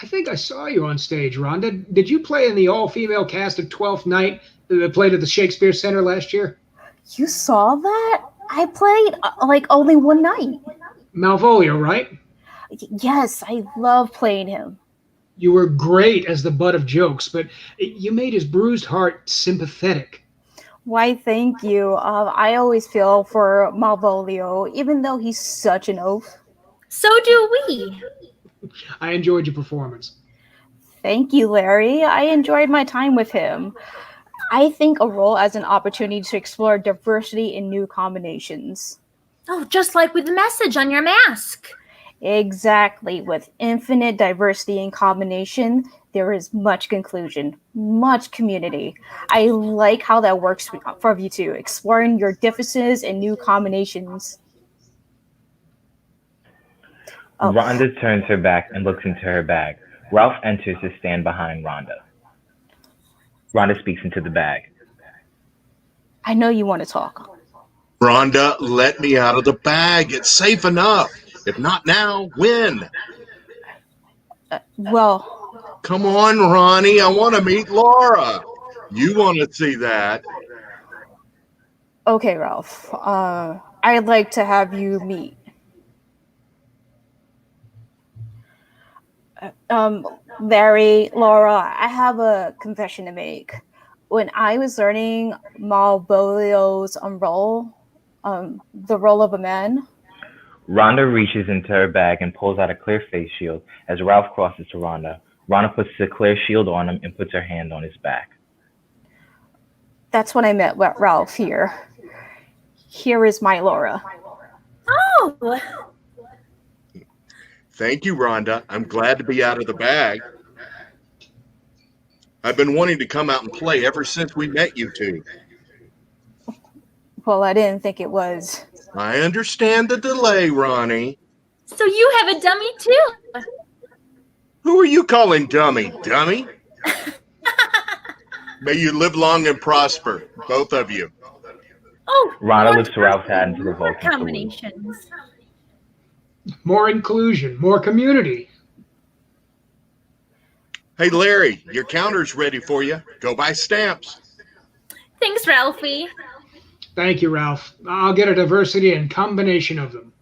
think I saw you on stage, Rhonda. Did you play in the all-female cast of Twelfth Night that played at the Shakespeare Center last year? You saw that? I played only one night. Malvolio, right? Yes, I love playing him. You were great as the butt of jokes, but you made his bruised heart sympathetic. Why, thank you. I always feel for Malvolio, even though he's such an oaf. So do we. I enjoyed your performance. Thank you, Larry. I enjoyed my time with him. I think a role as an opportunity to explore diversity in new combinations. Oh, just like with the message on your mask. Exactly. With infinite diversity in combination, there is much conclusion, much community. I like how that works for you two, exploring your differences and new combinations. Oh. Rhonda turns her back and looks into her bag. Ralph enters to stand behind Rhonda. Rhonda speaks into the bag. I know you want to talk. Rhonda, let me out of the bag. It's safe enough. If not now, when? Well, come on, Ronnie. I want to meet Laura. You want to see that? Okay, Ralph. I'd like to have you meet. Larry, Laura, I have a confession to make. When I was learning Malvolio's role, the role of a man. Rhonda reaches into her bag and pulls out a clear face shield as Ralph crosses to Rhonda. Rhonda puts the clear shield on him and puts her hand on his back. That's when I met Ralph here. Here is my Laura. Oh! Thank you, Rhonda. I'm glad to be out of the bag. I've been wanting to come out and play ever since we met you two. Well, I didn't think it was. I understand the delay, Ronnie. So you have a dummy too. Who are you calling dummy? Dummy? May you live long and prosper, both of you. Oh, Rhonda lifts Ralph's hand to the more Vulcan salute. combinations. More inclusion, more community. Hey, Larry, your counter's ready for you. Go buy stamps. Thanks, Ralphie. Thank you, Ralph. I'll get a diversity and combination of them.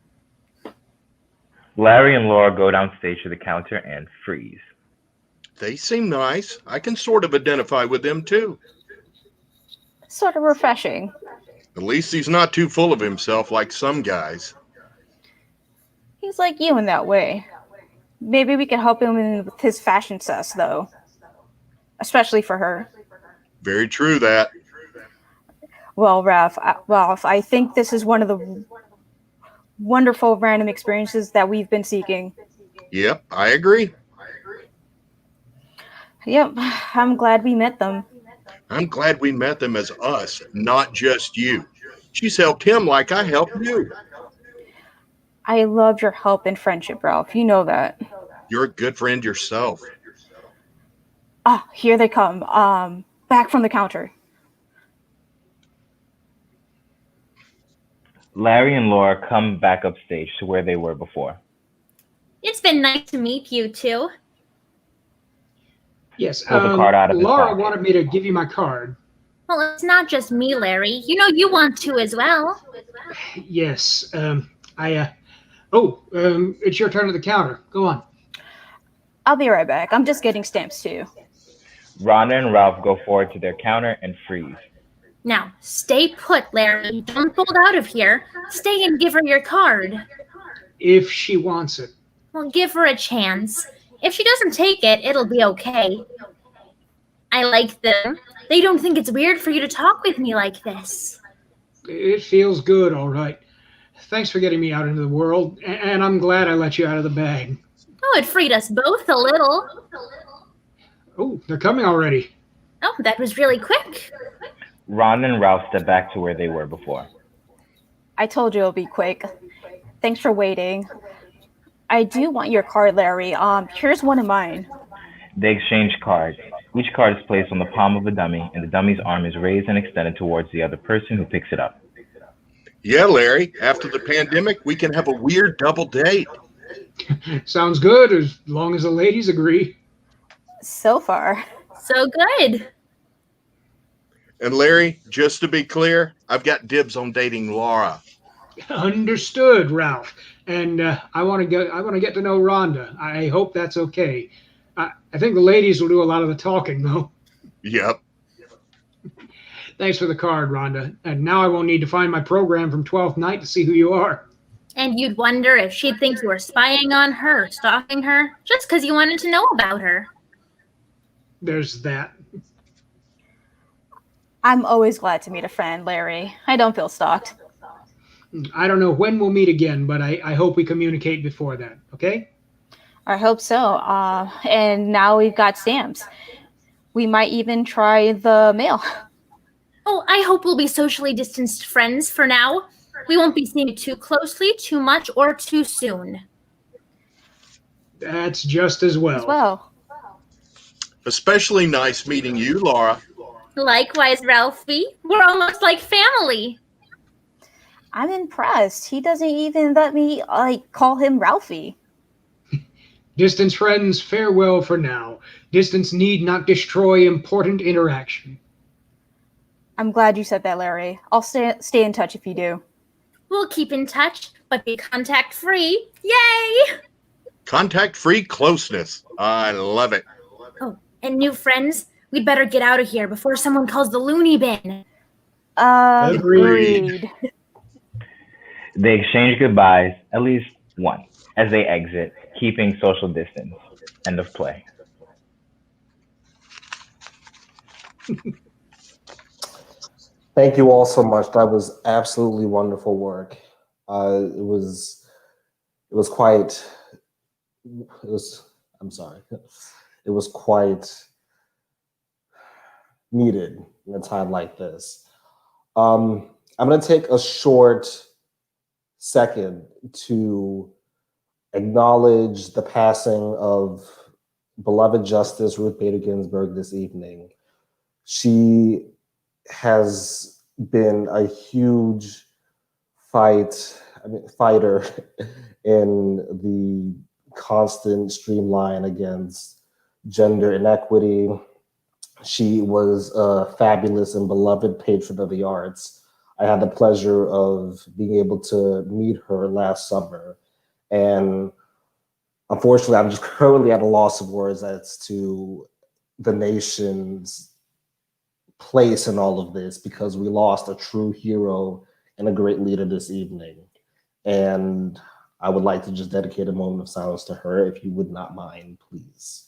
Larry and Laura go downstage to the counter and freeze. They seem nice. I can sort of identify with them, too. Sort of refreshing. At least he's not too full of himself like some guys. He's like you in that way. Maybe we could help him with his fashion sus, though. Especially for her. Very true, that. Well, Ralph, I think this is one of the wonderful random experiences that we've been seeking. Yep, I agree. Yep, I'm glad we met them. I'm glad we met them as us, not just you. She's helped him like I helped you. I love your help and friendship, Ralph. You know that. You're a good friend yourself. Ah, here they come. Back from the counter. Larry and Laura come back upstage to where they were before. It's been nice to meet you too. Yes, Pull the card out of his Laura pocket. wanted me to give you my card. Well, it's not just me, Larry. You know you want to as well. Yes, it's your turn at the counter. Go on. I'll be right back. I'm just getting stamps too. Rhonda and Ralph go forward to their counter and freeze. Now, stay put, Larry. Don't fold out of here. Stay and give her your card. If she wants it. Well, give her a chance. If she doesn't take it, it'll be okay. I like them. They don't think it's weird for you to talk with me like this. It feels good, all right. Thanks for getting me out into the world, and I'm glad I let you out of the bag. Oh, it freed us both a little. Oh, they're coming already. Oh, that was really quick. Rhonda and Ralph step back to where they were before. I told you it'll be quick. Thanks for waiting. I do want your card, Larry. Here's one of mine. They exchange cards. Each card is placed on the palm of a dummy, and the dummy's arm is raised and extended towards the other person who picks it up. Yeah, Larry, after the pandemic, we can have a weird double date. Sounds good, as long as the ladies agree. So far. So good. And Larry, just to be clear, I've got dibs on dating Laura. Understood, Ralph. And I want to get to know Rhonda. I hope that's okay. I think the ladies will do a lot of the talking, though. Yep. Thanks for the card, Rhonda. And now I won't need to find my program from 12th night to see who you are. And you'd wonder if she'd think you were spying on her, stalking her, just because you wanted to know about her. There's that. I'm always glad to meet a friend, Larry. I don't feel stalked. I don't know when we'll meet again, but I hope we communicate before that, okay? I hope so. And now we've got stamps. We might even try the mail. Oh, I hope we'll be socially distanced friends for now. We won't be seeing you too closely, too much, or too soon. That's just as well. Especially nice meeting you, Laura. Likewise, Ralphie. We're almost like family. I'm impressed. He doesn't even let me call him Ralphie. Distance friends, farewell for now. Distance need not destroy important interaction. I'm glad you said that, Larry. I'll stay in touch if you do. We'll keep in touch, but be contact-free. Yay! Contact-free closeness. I love it. Oh, and new friends, we'd better get out of here before someone calls the loony bin. Agreed. They exchange goodbyes, at least once, as they exit, keeping social distance. End of play. Thank you all so much. That was absolutely wonderful work. It was quite I'm sorry, it was quite needed in a time like this. I'm going to take a short second to acknowledge the passing of beloved Justice Ruth Bader Ginsburg this evening. She has been a huge fighter in the constant streamline against gender inequity. She was a fabulous and beloved patron of the arts. I had the pleasure of being able to meet her last summer. And unfortunately, I'm just currently at a loss of words as to the nation's place in all of this, because we lost a true hero and a great leader this evening. And I would like to just dedicate a moment of silence to her, if you would not mind, please.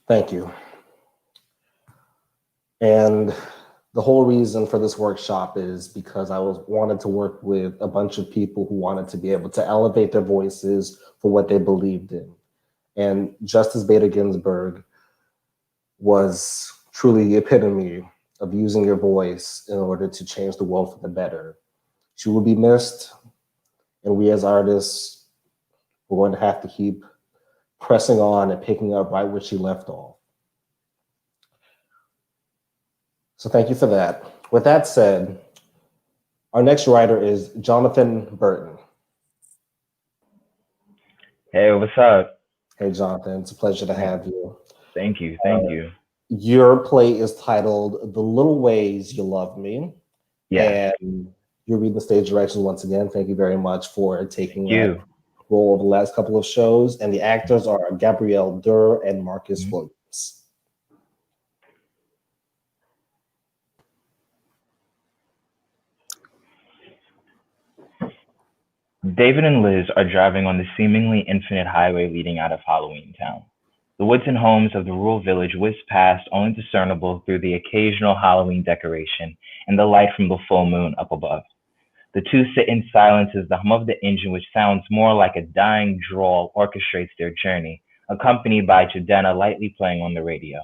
Thank you. And the whole reason for this workshop is because I wanted to work with a bunch of people who wanted to be able to elevate their voices for what they believed in. And Justice Bader Ginsburg was truly the epitome of using your voice in order to change the world for the better. She will be missed, and we as artists, we're going to have to keep pressing on and picking up right where she left off. So thank you for that. With that said, our next writer is Jonathan Burton. Hey, what's up? Hey, Jonathan, it's a pleasure to have you. Thank you, thank you. Your play is titled The Little Ways You Love Me. Yeah. And you're reading the stage directions once again. Thank you very much for taking that role of the last couple of shows. And the actors are Gabrielle Durr and Marcus Williams. David and Liz are driving on the seemingly infinite highway leading out of Halloween Town. The woods and homes of the rural village whisk past, only discernible through the occasional Halloween decoration and the light from the full moon up above. The two sit in silence as the hum of the engine, which sounds more like a dying drawl, orchestrates their journey, accompanied by Jordana lightly playing on the radio.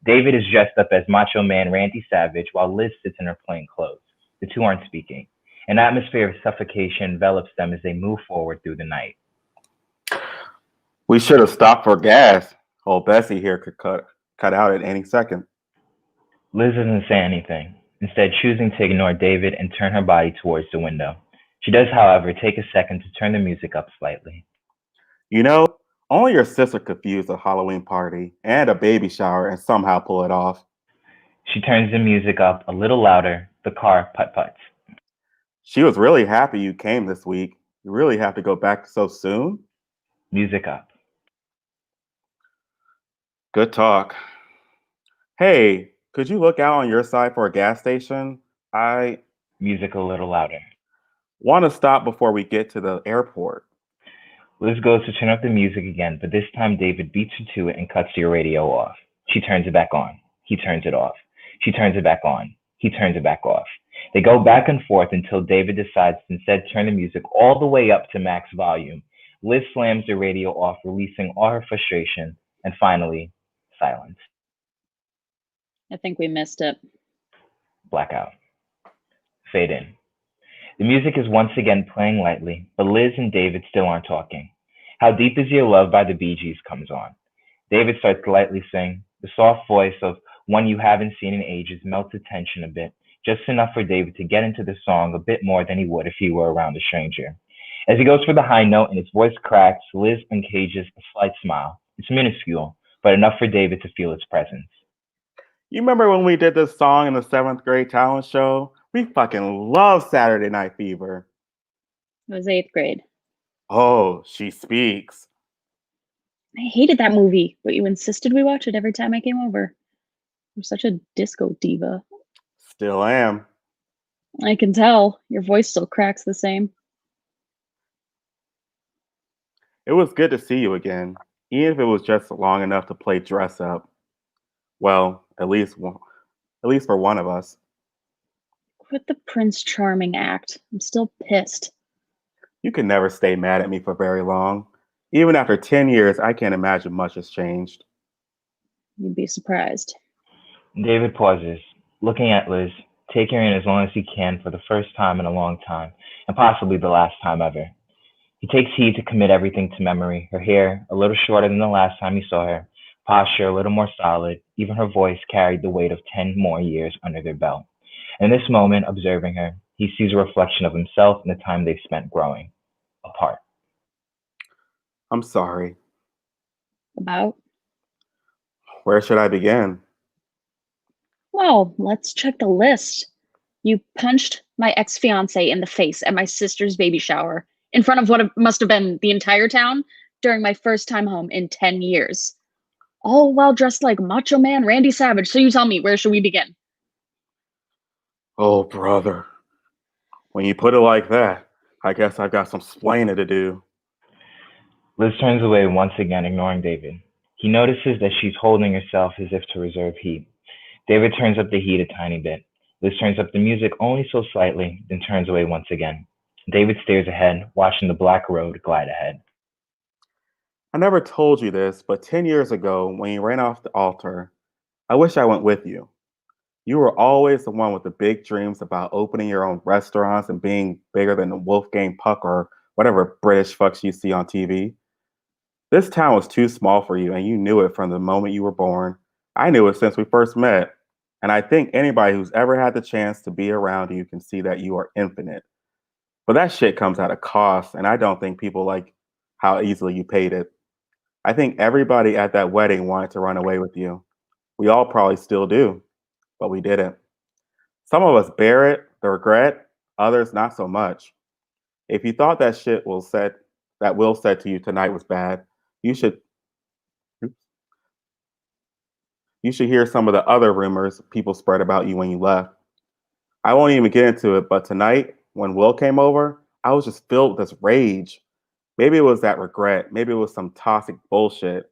David is dressed up as Macho Man Randy Savage, while Liz sits in her plain clothes. The two aren't speaking. An atmosphere of suffocation envelops them as they move forward through the night. We should have stopped for gas. Old Bessie here could cut out at any second. Liz doesn't say anything, instead choosing to ignore David and turn her body towards the window. She does, however, take a second to turn the music up slightly. You know, only your sister could fuse a Halloween party and a baby shower and somehow pull it off. She turns the music up a little louder. The car putt-puts. She was really happy you came this week. You really have to go back so soon? Music up. Good talk. Hey, could you look out on your side for a gas station? Music a little louder. Want to stop before we get to the airport. Liz goes to turn up the music again, but this time David beats her to it and cuts your radio off. She turns it back on. He turns it off. She turns it back on. He turns it back off. They go back and forth until David decides to instead turn the music all the way up to max volume. Liz slams the radio off, releasing all her frustration, and finally, silence. I think we missed it. Blackout. Fade in. The music is once again playing lightly, but Liz and David still aren't talking. How Deep Is Your Love by the Bee Gees comes on. David starts to lightly sing. The soft voice of one you haven't seen in ages melts the tension a bit, just enough for David to get into the song a bit more than he would if he were around a stranger. As he goes for the high note and his voice cracks, Liz encages a slight smile. It's minuscule, but enough for David to feel its presence. You remember when we did this song in the 7th grade talent show? We fucking love Saturday Night Fever. It was 8th grade. Oh, she speaks. I hated that movie, but you insisted we watch it every time I came over. I'm such a disco diva. Still am. I can tell. Your voice still cracks the same. It was good to see you again, even if it was just long enough to play dress up. Well, at least for one of us. Quit the Prince Charming act. I'm still pissed. You can never stay mad at me for very long. Even after 10 years, I can't imagine much has changed. You'd be surprised. David pauses, looking at Liz, taking her in as long as he can for the first time in a long time, and possibly the last time ever. He takes heed to commit everything to memory, her hair a little shorter than the last time he saw her, posture a little more solid, even her voice carried the weight of 10 more years under their belt. In this moment, observing her, he sees a reflection of himself and the time they've spent growing apart. I'm sorry. About? Where should I begin? Well, let's check the list. You punched my ex-fiance in the face at my sister's baby shower in front of what must have been the entire town during my first time home in 10 years. All while dressed like Macho Man Randy Savage. So you tell me, where should we begin? Oh, brother. When you put it like that, I guess I've got some splaining to do. Liz turns away once again, ignoring David. He notices that she's holding herself as if to reserve heat. David turns up the heat a tiny bit. Liz turns up the music only so slightly, then turns away once again. David stares ahead, watching the black road glide ahead. I never told you this, but 10 years ago, when you ran off the altar, I wish I went with you. You were always the one with the big dreams about opening your own restaurants and being bigger than the Wolfgang Puck or whatever British fucks you see on TV. This town was too small for you, and you knew it from the moment you were born. I knew it since we first met. And I think anybody who's ever had the chance to be around you can see that you are infinite. But that shit comes at a cost, and I don't think people like how easily you paid it. I think everybody at that wedding wanted to run away with you. We all probably still do, but we didn't. Some of us bear it, the regret, others not so much. If you thought that shit Will said to you tonight was bad, you should hear some of the other rumors people spread about you when you left. I won't even get into it, but tonight, when Will came over, I was just filled with this rage. Maybe it was that regret. Maybe it was some toxic bullshit.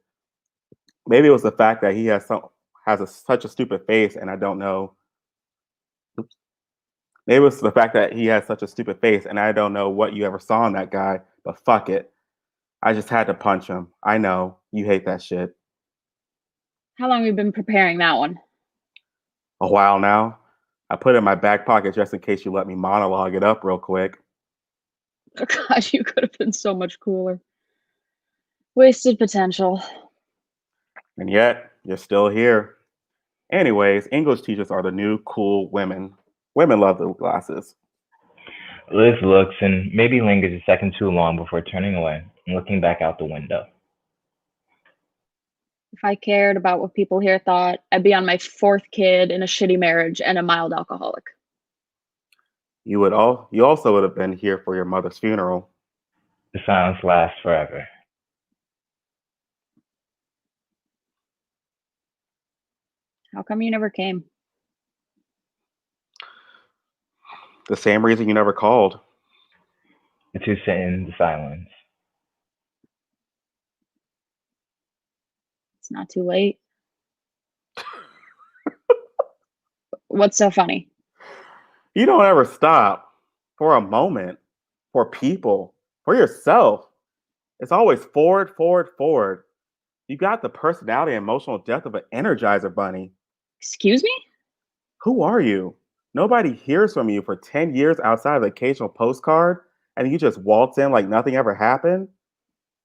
Maybe it was the fact that he such a stupid face, and I don't know. Maybe it was the fact that he has such a stupid face, and I don't know what you ever saw in that guy, but fuck it. I just had to punch him. I know, you hate that shit. How long have you been preparing that one? A while now. I put it in my back pocket just in case you let me monologue it up real quick. Oh, God, you could have been so much cooler. Wasted potential. And yet, you're still here. Anyways, English teachers are the new cool women. Women love the glasses. Liz looks and maybe lingers a second too long before turning away and looking back out the window. If I cared about what people here thought, I'd be on my 4th kid in a shitty marriage and a mild alcoholic. You also would have been here for your mother's funeral. The silence lasts forever. How come you never came? The same reason you never called. The two sit in the silence. It's not too late. What's so funny? You don't ever stop for a moment, for people, for yourself. It's always forward, forward, forward. You got the personality and emotional depth of an Energizer bunny. Excuse me? Who are you? Nobody hears from you for 10 years outside of the occasional postcard, and you just waltz in like nothing ever happened?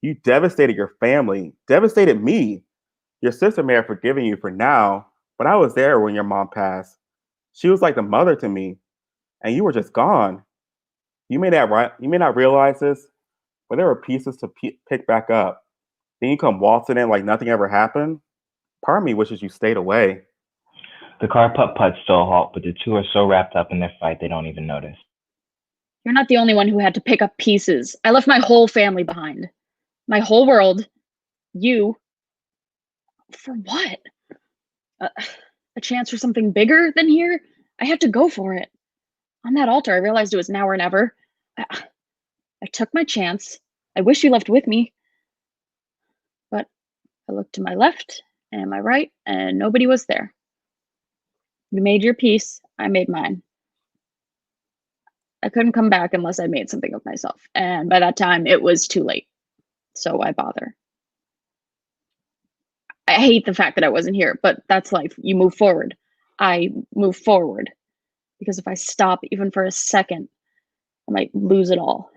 You devastated your family, devastated me. Your sister may have forgiven you for now, but I was there when your mom passed. She was like the mother to me, and you were just gone. You may not realize this, but there were pieces to pick back up. Then you come waltzing in like nothing ever happened. Part of me wishes you stayed away. The car putt-putts to a halt, but the two are so wrapped up in their fight they don't even notice. You're not the only one who had to pick up pieces. I left my whole family behind. My whole world. You. For what? A chance for something bigger than here? I had to go for it. On that altar, I realized it was now or never. I took my chance. I wish you left with me. But I looked to my left and my right, and nobody was there. You made your peace. I made mine. I couldn't come back unless I made something of myself. And by that time, it was too late. So why bother? I hate the fact that I wasn't here, but that's life. You move forward. I move forward. Because if I stop even for a second, I might lose it all.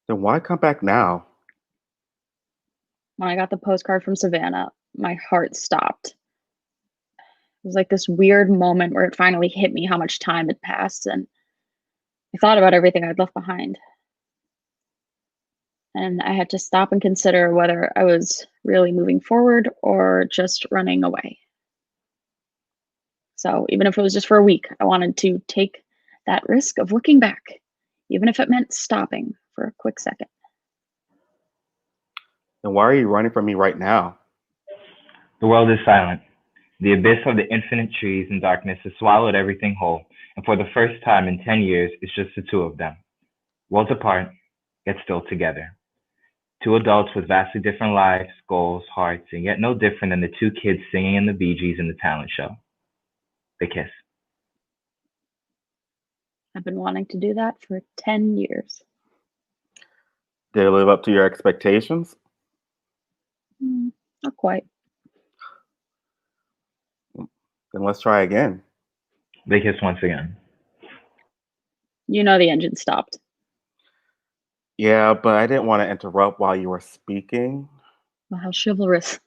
Then why come back now? When I got the postcard from Savannah, my heart stopped. It was like this weird moment where it finally hit me how much time had passed, and I thought about everything I'd left behind. And I had to stop and consider whether I was really moving forward or just running away. So even if it was just for a week, I wanted to take that risk of looking back, even if it meant stopping for a quick second. Then why are you running from me right now? The world is silent. The abyss of the infinite trees and darkness has swallowed everything whole, and for the first time in 10 years, it's just the two of them. Worlds apart, yet still together. Two adults with vastly different lives, goals, hearts, and yet no different than the two kids singing in the Bee Gees in the talent show. They kiss. I've been wanting to do that for 10 years. Did it live up to your expectations? Not quite. Then let's try again. They kiss once again. You know the engine stopped. Yeah, but I didn't want to interrupt while you were speaking. Well, how chivalrous.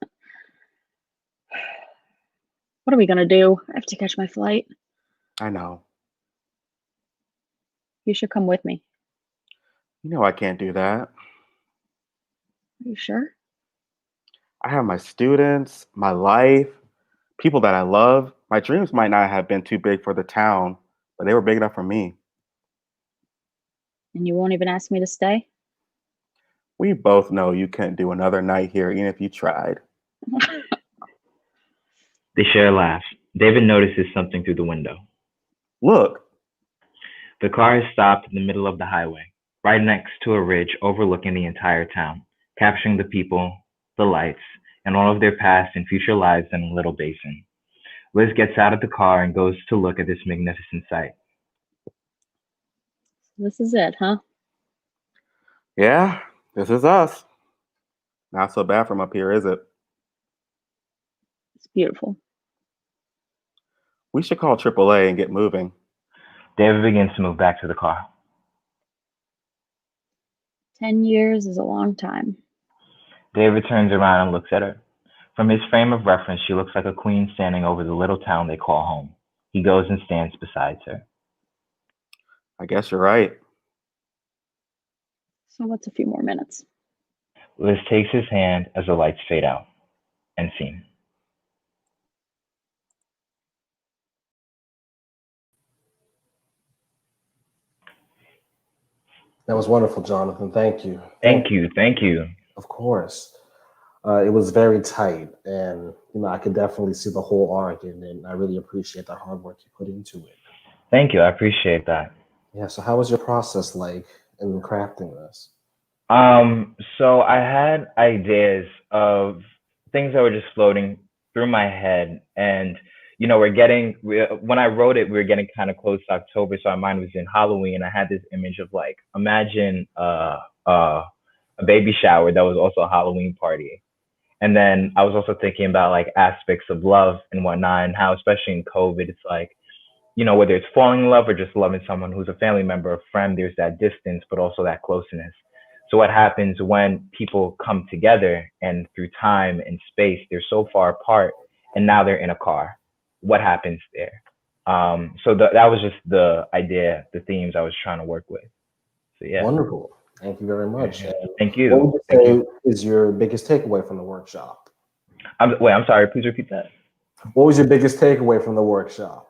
What are we gonna do? I have to catch my flight. I know. You should come with me. You know I can't do that. Are you sure? I have my students, my life, people that I love. My dreams might not have been too big for the town, but they were big enough for me. And you won't even ask me to stay? We both know you couldn't do another night here, even if you tried. They share a laugh. David notices something through the window. Look. The car is stopped in the middle of the highway, right next to a ridge overlooking the entire town, capturing the people, the lights, and all of their past and future lives in a little basin. Liz gets out of the car and goes to look at this magnificent sight. This is it, huh? Yeah, this is us. Not so bad from up here, is it? It's beautiful. We should call AAA and get moving. David begins to move back to the car. 10 years is a long time. David turns around and looks at her. From his frame of reference, she looks like a queen standing over the little town they call home. He goes and stands beside her. I guess you're right. So what's a few more minutes? Liz takes his hand as the lights fade out. End scene. That was wonderful, Jonathan. Thank you. Thank you. Of course. It was very tight, and I could definitely see the whole arc, and I really appreciate the hard work you put into it. Thank you. I appreciate that. Yeah. So, how was your process like in crafting this? So I had ideas of things that were just floating through my head, and when I wrote it, we were getting kind of close to October, so my mind was in Halloween. I had this image of like, imagine a baby shower that was also a Halloween party. And then I was also thinking about like aspects of love and whatnot, and how, especially in COVID, it's like, whether it's falling in love or just loving someone who's a family member, a friend, there's that distance, but also that closeness. So what happens when people come together and through time and space, they're so far apart and now they're in a car? What happens there? So that was just the idea, the themes I was trying to work with. So yeah. Wonderful. Thank you very much. Thank you. What would you say is your biggest takeaway from the workshop? I'm sorry, please repeat that. What was your biggest takeaway from the workshop?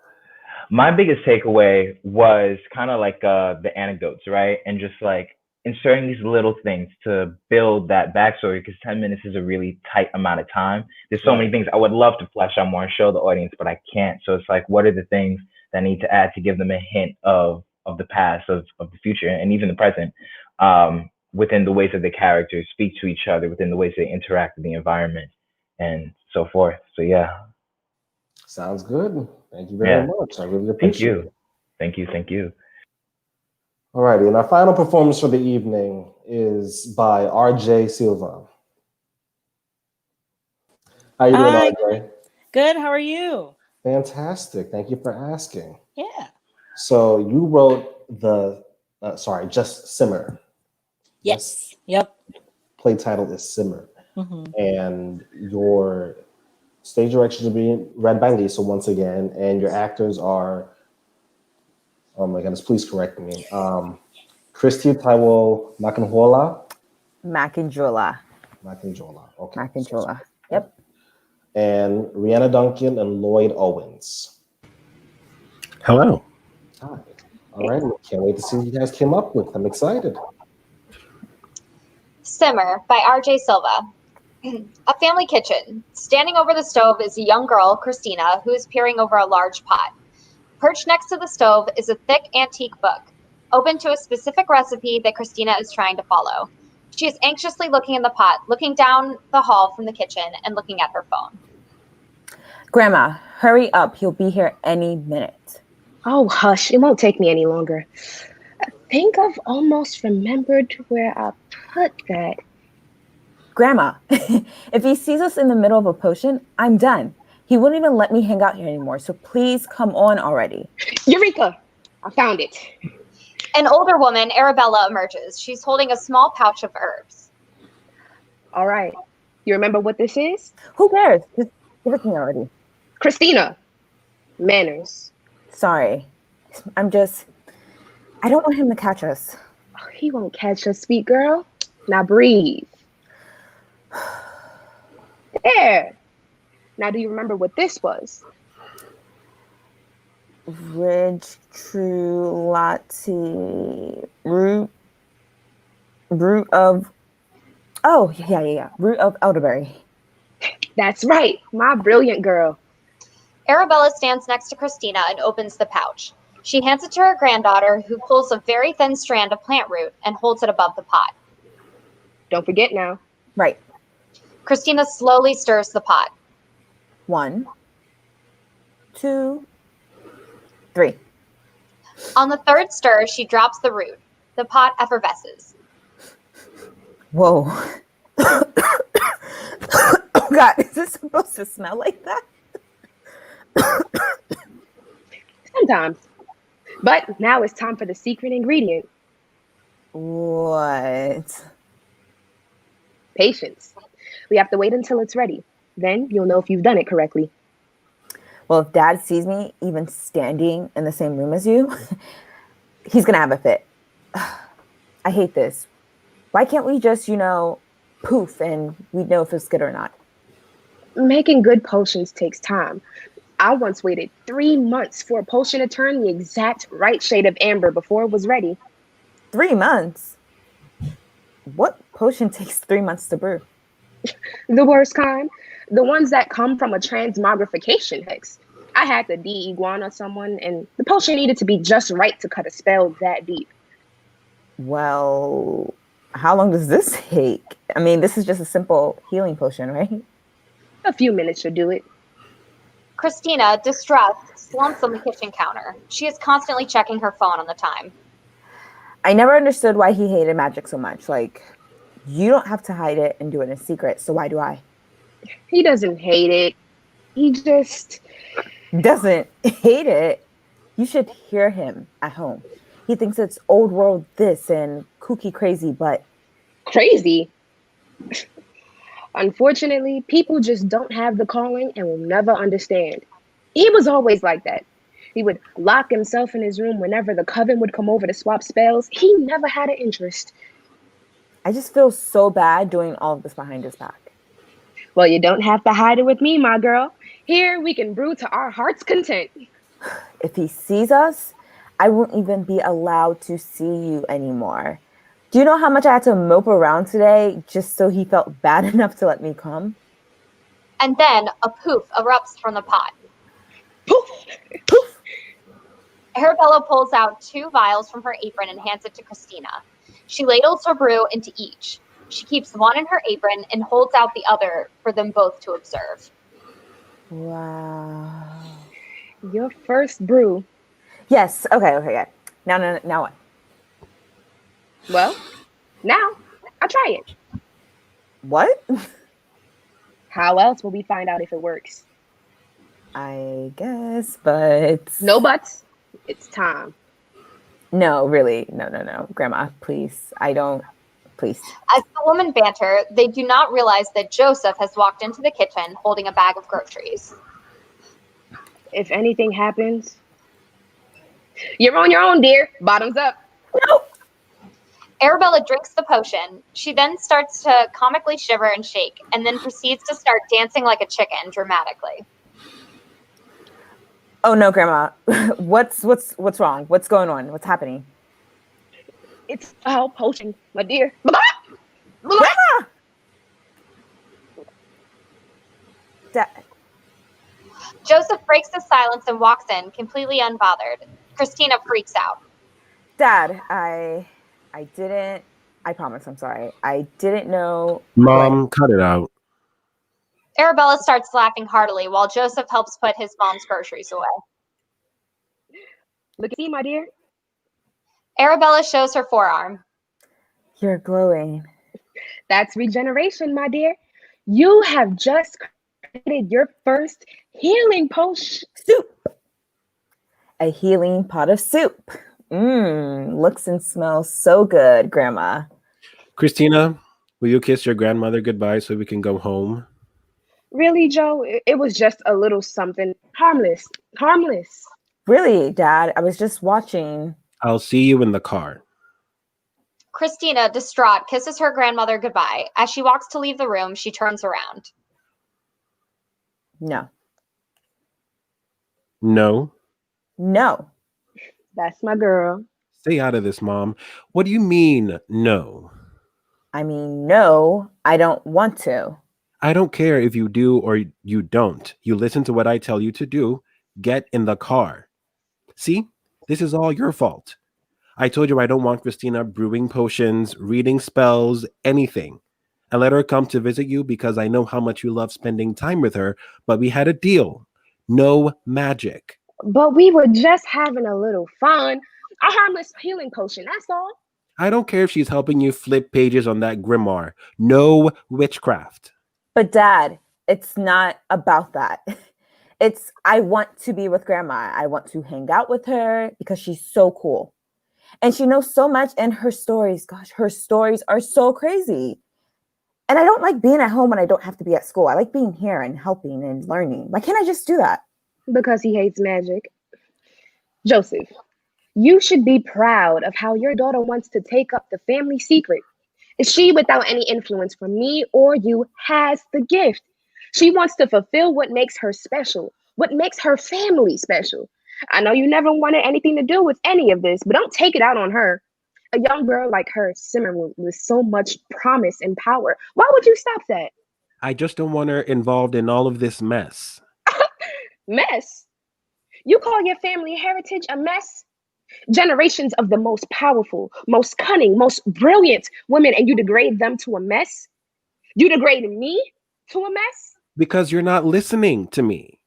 My biggest takeaway was kind of like the anecdotes, right? And just like inserting these little things to build that backstory, because 10 minutes is a really tight amount of time. There's so many things I would love to flesh out more and show the audience, but I can't. So it's like, what are the things that I need to add to give them a hint of the past, of the future, and even the present, within the ways that the characters speak to each other, within the ways they interact with the environment, and so forth. So yeah. Sounds good. Thank you very much. I really appreciate it. Thank you. All righty, and our final performance for the evening is by RJ Silva. How you doing, Hi. RJ? Good. How are you? Fantastic. Thank you for asking. Yeah. So you wrote Just Simmer. Yes. Yep. Play title is Simmer. Mhm. And your stage directions are being read by Lisa once again, and your actors are, oh my goodness, please correct me. Christy Taiwo Makanjola. Makanjola. Okay. Makanjola. Yep. And Rihanna Duncan and Lloyd Owens. Hello. Hi. All right. Can't wait to see what you guys came up with. I'm excited. Simmer by RJ Silva. A family kitchen. Standing over the stove is a young girl, Christina, who is peering over a large pot. Perched next to the stove is a thick antique book, open to a specific recipe that Christina is trying to follow. She is anxiously looking in the pot, looking down the hall from the kitchen, and looking at her phone. Grandma, hurry up. He'll be here any minute. Oh, hush. It won't take me any longer. I think I've almost remembered where I put that. Grandma, if he sees us in the middle of a potion, I'm done. He wouldn't even let me hang out here anymore, so please come on already. Eureka! I found it. An older woman, Arabella, emerges. She's holding a small pouch of herbs. All right. You remember what this is? Who cares? Just give it to me already. Christina. Manners. Sorry. I don't want him to catch us. Oh, he won't catch us, sweet girl. Now breathe. There. Now do you remember what this was? Ridge, true, latte, root of, root of elderberry. That's right, my brilliant girl. Arabella stands next to Christina and opens the pouch. She hands it to her granddaughter, who pulls a very thin strand of plant root and holds it above the pot. Don't forget now. Right. Christina slowly stirs the pot. 1, 2, 3. On the third stir, she drops the root. The pot effervesces. Whoa. Oh God, is this supposed to smell like that? Sometimes. But now it's time for the secret ingredient. What? Patience. We have to wait until it's ready. Then you'll know if you've done it correctly. Well, if Dad sees me even standing in the same room as you, he's going to have a fit. I hate this. Why can't we just, poof and we'd know if it's good or not? Making good potions takes time. I once waited 3 months for a potion to turn the exact right shade of amber before it was ready. 3 months? What potion takes 3 months to brew? The worst kind. The ones that come from a transmogrification hex. I had to de-iguana someone, and the potion needed to be just right to cut a spell that deep. Well, how long does this take? I mean, this is just a simple healing potion, right? A few minutes should do it. Christina, distressed, slumps on the kitchen counter. She is constantly checking her phone on the time. I never understood why he hated magic so much. Like, you don't have to hide it and do it in secret, so why do I? He doesn't hate it. He just... doesn't hate it. You should hear him at home. He thinks it's old world this and kooky crazy, but... Crazy? Unfortunately, people just don't have the calling and will never understand. He was always like that. He would lock himself in his room whenever the coven would come over to swap spells. He never had an interest. I just feel so bad doing all of this behind his back. Well, you don't have to hide it with me, my girl. Here we can brew to our heart's content. If he sees us, I won't even be allowed to see you anymore. Do you know how much I had to mope around today just so he felt bad enough to let me come? And then a poof erupts from the pot. Poof! Poof! Arabella pulls out 2 vials from her apron and hands it to Christina. She ladles her brew into each. She keeps one in her apron and holds out the other for them both to observe. Wow. Your first brew. Yes. Okay. Now what? Well, now I'll try it. What? How else will we find out if it works? I guess, but... No buts. It's time. No, really. No. Grandma, please. Please. As the women banter, they do not realize that Joseph has walked into the kitchen holding a bag of groceries. If anything happens, you're on your own, dear. Bottoms up. No. Arabella drinks the potion. She then starts to comically shiver and shake, and then proceeds to start dancing like a chicken dramatically. Oh no, Grandma. What's wrong? What's going on? What's happening? It's our potion, my dear. Grandma! Joseph breaks the silence and walks in, completely unbothered. Christina freaks out. Dad, I promise, I'm sorry. I didn't know. Mom, cut it out. Arabella starts laughing heartily while Joseph helps put his mom's groceries away. Look at me, my dear. Arabella shows her forearm. You're glowing. That's regeneration, my dear. You have just created your first healing potion. Soup. A healing pot of soup. Looks and smells so good, Grandma. Christina, will you kiss your grandmother goodbye so we can go home? Really, Joe? It was just a little something harmless. Harmless. Really, Dad? I was just watching. I'll see you in the car. Christina, distraught, kisses her grandmother goodbye. As she walks to leave the room, she turns around. No. No. No. That's my girl. Stay out of this, Mom. What do you mean, no? I mean, no, I don't want to. I don't care if you do or you don't. You listen to what I tell you to do. Get in the car. See, this is all your fault. I told you I don't want Christina brewing potions, reading spells, anything. I let her come to visit you because I know how much you love spending time with her, but we had a deal. No magic. But we were just having a little fun. A harmless healing potion, that's all. I don't care if she's helping you flip pages on that grimoire. No witchcraft. But Dad, it's not about that. I want to be with Grandma. I want to hang out with her because she's so cool. And she knows so much, and her stories are so crazy. And I don't like being at home when I don't have to be at school. I like being here and helping and learning. Why can't I just do that? Because he hates magic. Joseph, you should be proud of how your daughter wants to take up the family secret. She, without any influence from me or you, has the gift. She wants to fulfill what makes her special, what makes her family special. I know you never wanted anything to do with any of this, but don't take it out on her. A young girl like her simmering with so much promise and power. Why would you stop that? I just don't want her involved in all of this mess. Mess? You call your family heritage a mess? Generations of the most powerful, most cunning, most brilliant women, and you degrade them to a mess? You degrade me to a mess? Because you're not listening to me.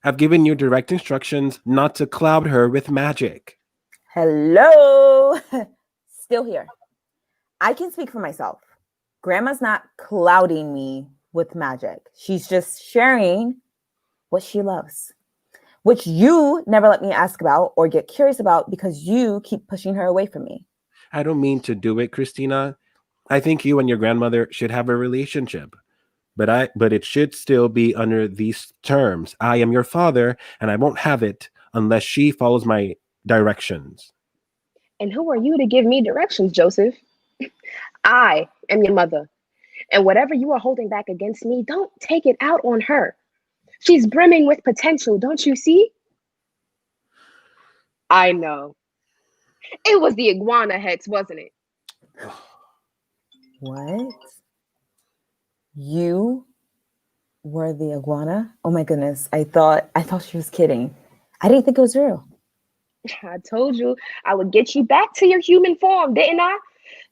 I've given you direct instructions not to cloud her with magic. Hello. Still here. I can speak for myself. Grandma's not clouding me with magic. She's just sharing what she loves, which you never let me ask about or get curious about because you keep pushing her away from me. I don't mean to do it, Christina. I think you and your grandmother should have a relationship. But it should still be under these terms. I am your father, and I won't have it unless she follows my directions. And who are you to give me directions, Joseph? I am your mother. And whatever you are holding back against me, don't take it out on her. She's brimming with potential, don't you see? I know. It was the iguana heads, wasn't it? What? You were the iguana? Oh my goodness. I thought she was kidding. I didn't think it was real. I told you I would get you back to your human form, didn't I?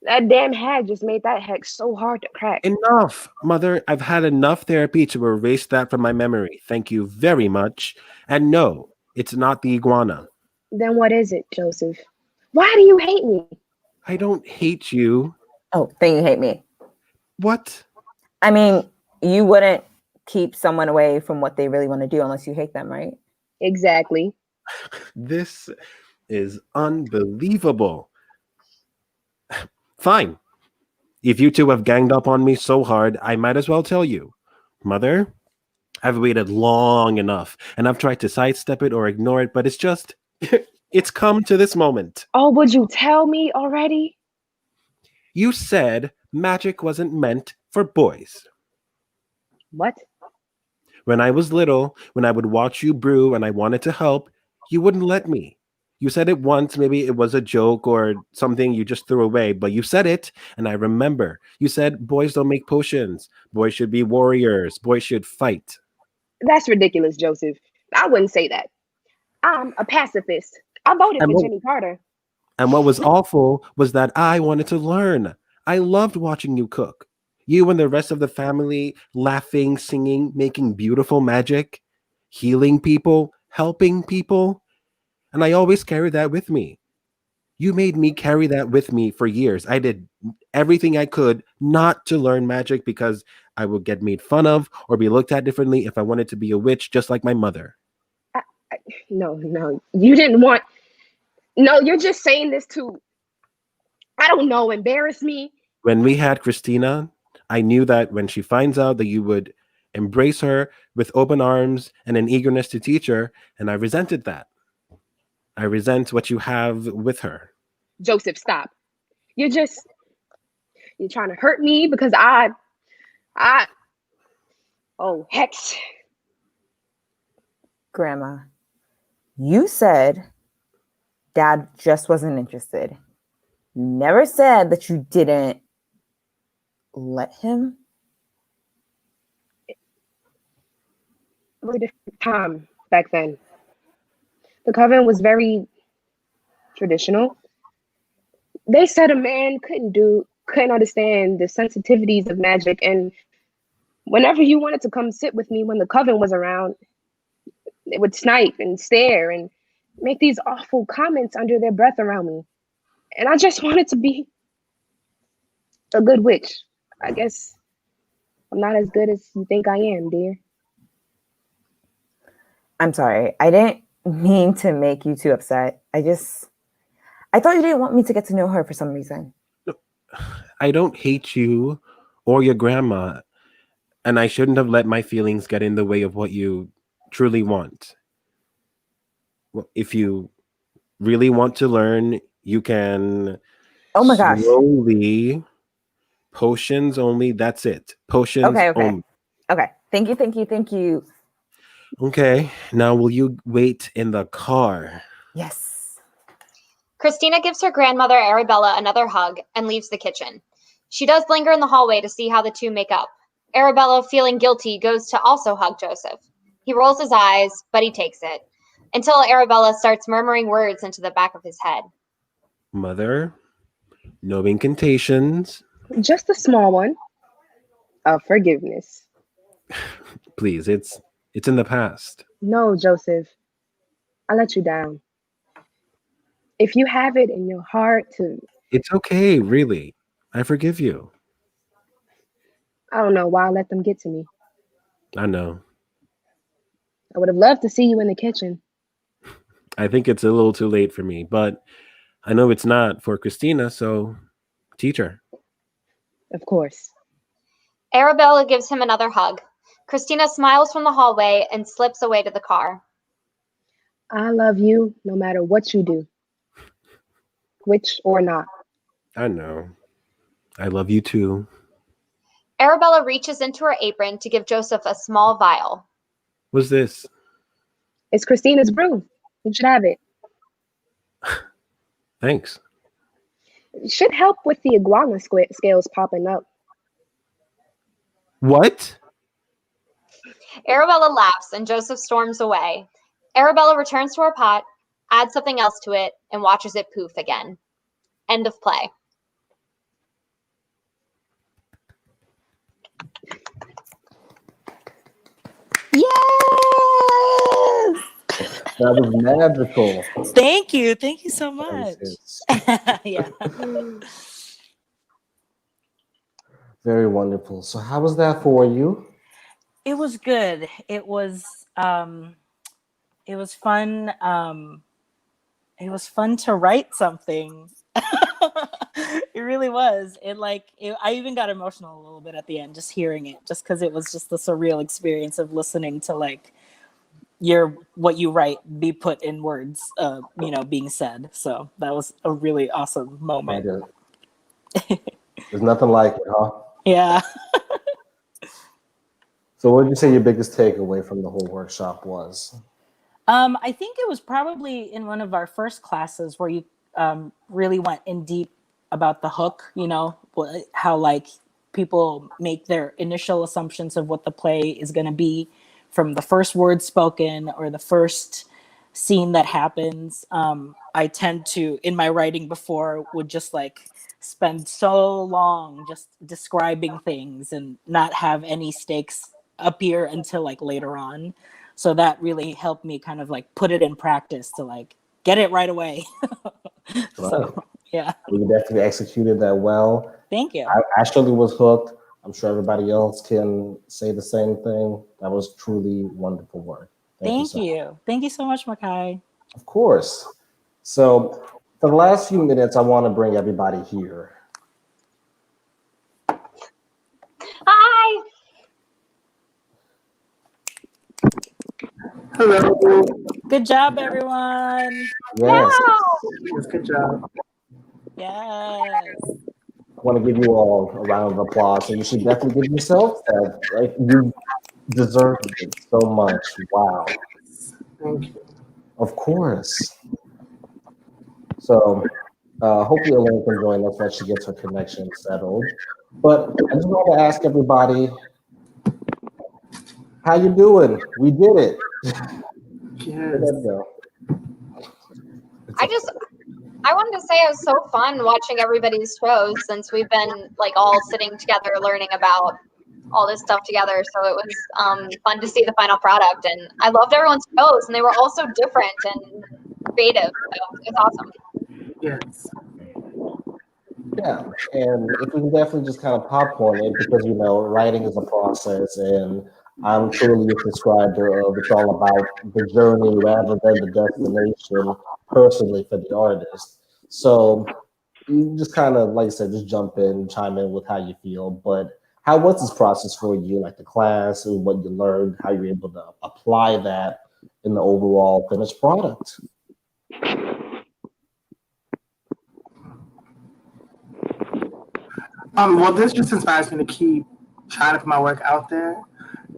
That damn hag just made that hex so hard to crack. Enough, Mother. I've had enough therapy to erase that from my memory. Thank you very much. And no, it's not the iguana. Then what is it, Joseph? Why do you hate me? I don't hate you. Oh, then you hate me. What? I mean, you wouldn't keep someone away from what they really want to do unless you hate them, right? Exactly. This is unbelievable. Fine. If you two have ganged up on me so hard, I might as well tell you. Mother, I've waited long enough, and I've tried to sidestep it or ignore it, but it's just, it's come to this moment. Oh, would you tell me already? You said magic wasn't meant for boys. What? When I was little, when I would watch you brew and I wanted to help, you wouldn't let me. You said it once, maybe it was a joke or something you just threw away, but you said it, and I remember. You said boys don't make potions. Boys should be warriors. Boys should fight. That's ridiculous, Joseph. I wouldn't say that. I'm a pacifist. I voted for Jimmy Carter. And what was awful was that I wanted to learn. I loved watching you cook. You and the rest of the family laughing, singing, making beautiful magic, healing people, helping people. And I always carried that with me. You made me carry that with me for years. I did everything I could not to learn magic because I would get made fun of or be looked at differently if I wanted to be a witch, just like my mother. No, you didn't want. No, you're just saying this to, I don't know, embarrass me. When we had Christina, I knew that when she finds out that you would embrace her with open arms and an eagerness to teach her, and I resented that. I resent what you have with her. Joseph, stop. You're trying to hurt me because oh, hex. Grandma, you said Dad just wasn't interested. You never said that you didn't let him. It was a different time back then. The coven was very traditional. They said a man couldn't understand the sensitivities of magic, and whenever you wanted to come sit with me when the coven was around, they would snipe and stare and make these awful comments under their breath around me. And I just wanted to be a good witch. I guess I'm not as good as you think I am, dear. I'm sorry. I didn't mean to make you too upset. I thought you didn't want me to get to know her for some reason. I don't hate you or your grandma, and I shouldn't have let my feelings get in the way of what you truly want. Well, if you really want to learn, you can. Oh my gosh. Slowly. Potions only. That's it. Potions Okay. only. Okay. Thank you. Okay. Now, will you wait in the car? Yes. Christina gives her grandmother Arabella another hug and leaves the kitchen. She does linger in the hallway to see how the two make up. Arabella, feeling guilty, goes to also hug Joseph. He rolls his eyes, but he takes it, until Arabella starts murmuring words into the back of his head. Mother, no incantations. Just a small one of forgiveness. Please, it's in the past. No, Joseph, I let you down. If you have it in your heart to... It's okay, really. I forgive you. I don't know why I let them get to me. I know. I would have loved to see you in the kitchen. I think it's a little too late for me, but I know it's not for Christina, so teach her. Of course. Arabella gives him another hug. Christina smiles from the hallway and slips away to the car. I love you no matter what you do. Witch or not. I know. I love you too. Arabella reaches into her apron to give Joseph a small vial. What's this? It's Christina's brew. You should have it. Thanks. Should help with the iguana scales popping up. What? Arabella laughs and Joseph storms away. Arabella returns to her pot, adds something else to it, and watches it poof again. End of play. Yes! That was magical. Thank you so much. Yeah. Very wonderful. So how was that for you? It was good. It was fun. It was fun to write something. It really was. I even got emotional a little bit at the end just hearing it, just because it was just the surreal experience of listening to what you write be put in words, being said. So that was a really awesome moment. There's nothing like it, huh? Yeah. So what would you say your biggest takeaway from the whole workshop was? I think it was probably in one of our first classes where you really went in deep about the hook, how people make their initial assumptions of what the play is going to be from the first word spoken or the first scene that happens. I tend to, in my writing before, would just spend so long just describing things and not have any stakes appear until later on. So that really helped me kind of put it in practice to get it right away. So, yeah. You definitely executed that well. Thank you. I surely was hooked. I'm sure everybody else can say the same thing. That was truly wonderful work. Thank you. Thank you so much, Mykai. Of course. So for the last few minutes, I want to bring everybody here. Hi. Hello. Good job, everyone. Yes. Yes, good job. Yes. I want to give you all a round of applause. And you should definitely give yourself that. You deserve it so much. Wow. Thank you. Of course. So hopefully Elaine can join us once she gets her connection settled. But I just want to ask everybody, how you doing? We did it. Yes. I wanted to say it was so fun watching everybody's shows since we've been all sitting together learning about all this stuff together. So it was fun to see the final product, and I loved everyone's shows, and they were all so different and creative. So it's awesome. Yes. Yeah, and if we can definitely just kind of popcorn it, because writing is a process, and I'm truly a subscriber of it's all about the journey rather than the destination personally for the artist. So you just kind of, like I said, just jump in, chime in with how you feel. But how was this process for you, like the class and what you learned, how you're able to apply that in the overall finished product? Well, this just inspires me to keep trying to put my work out there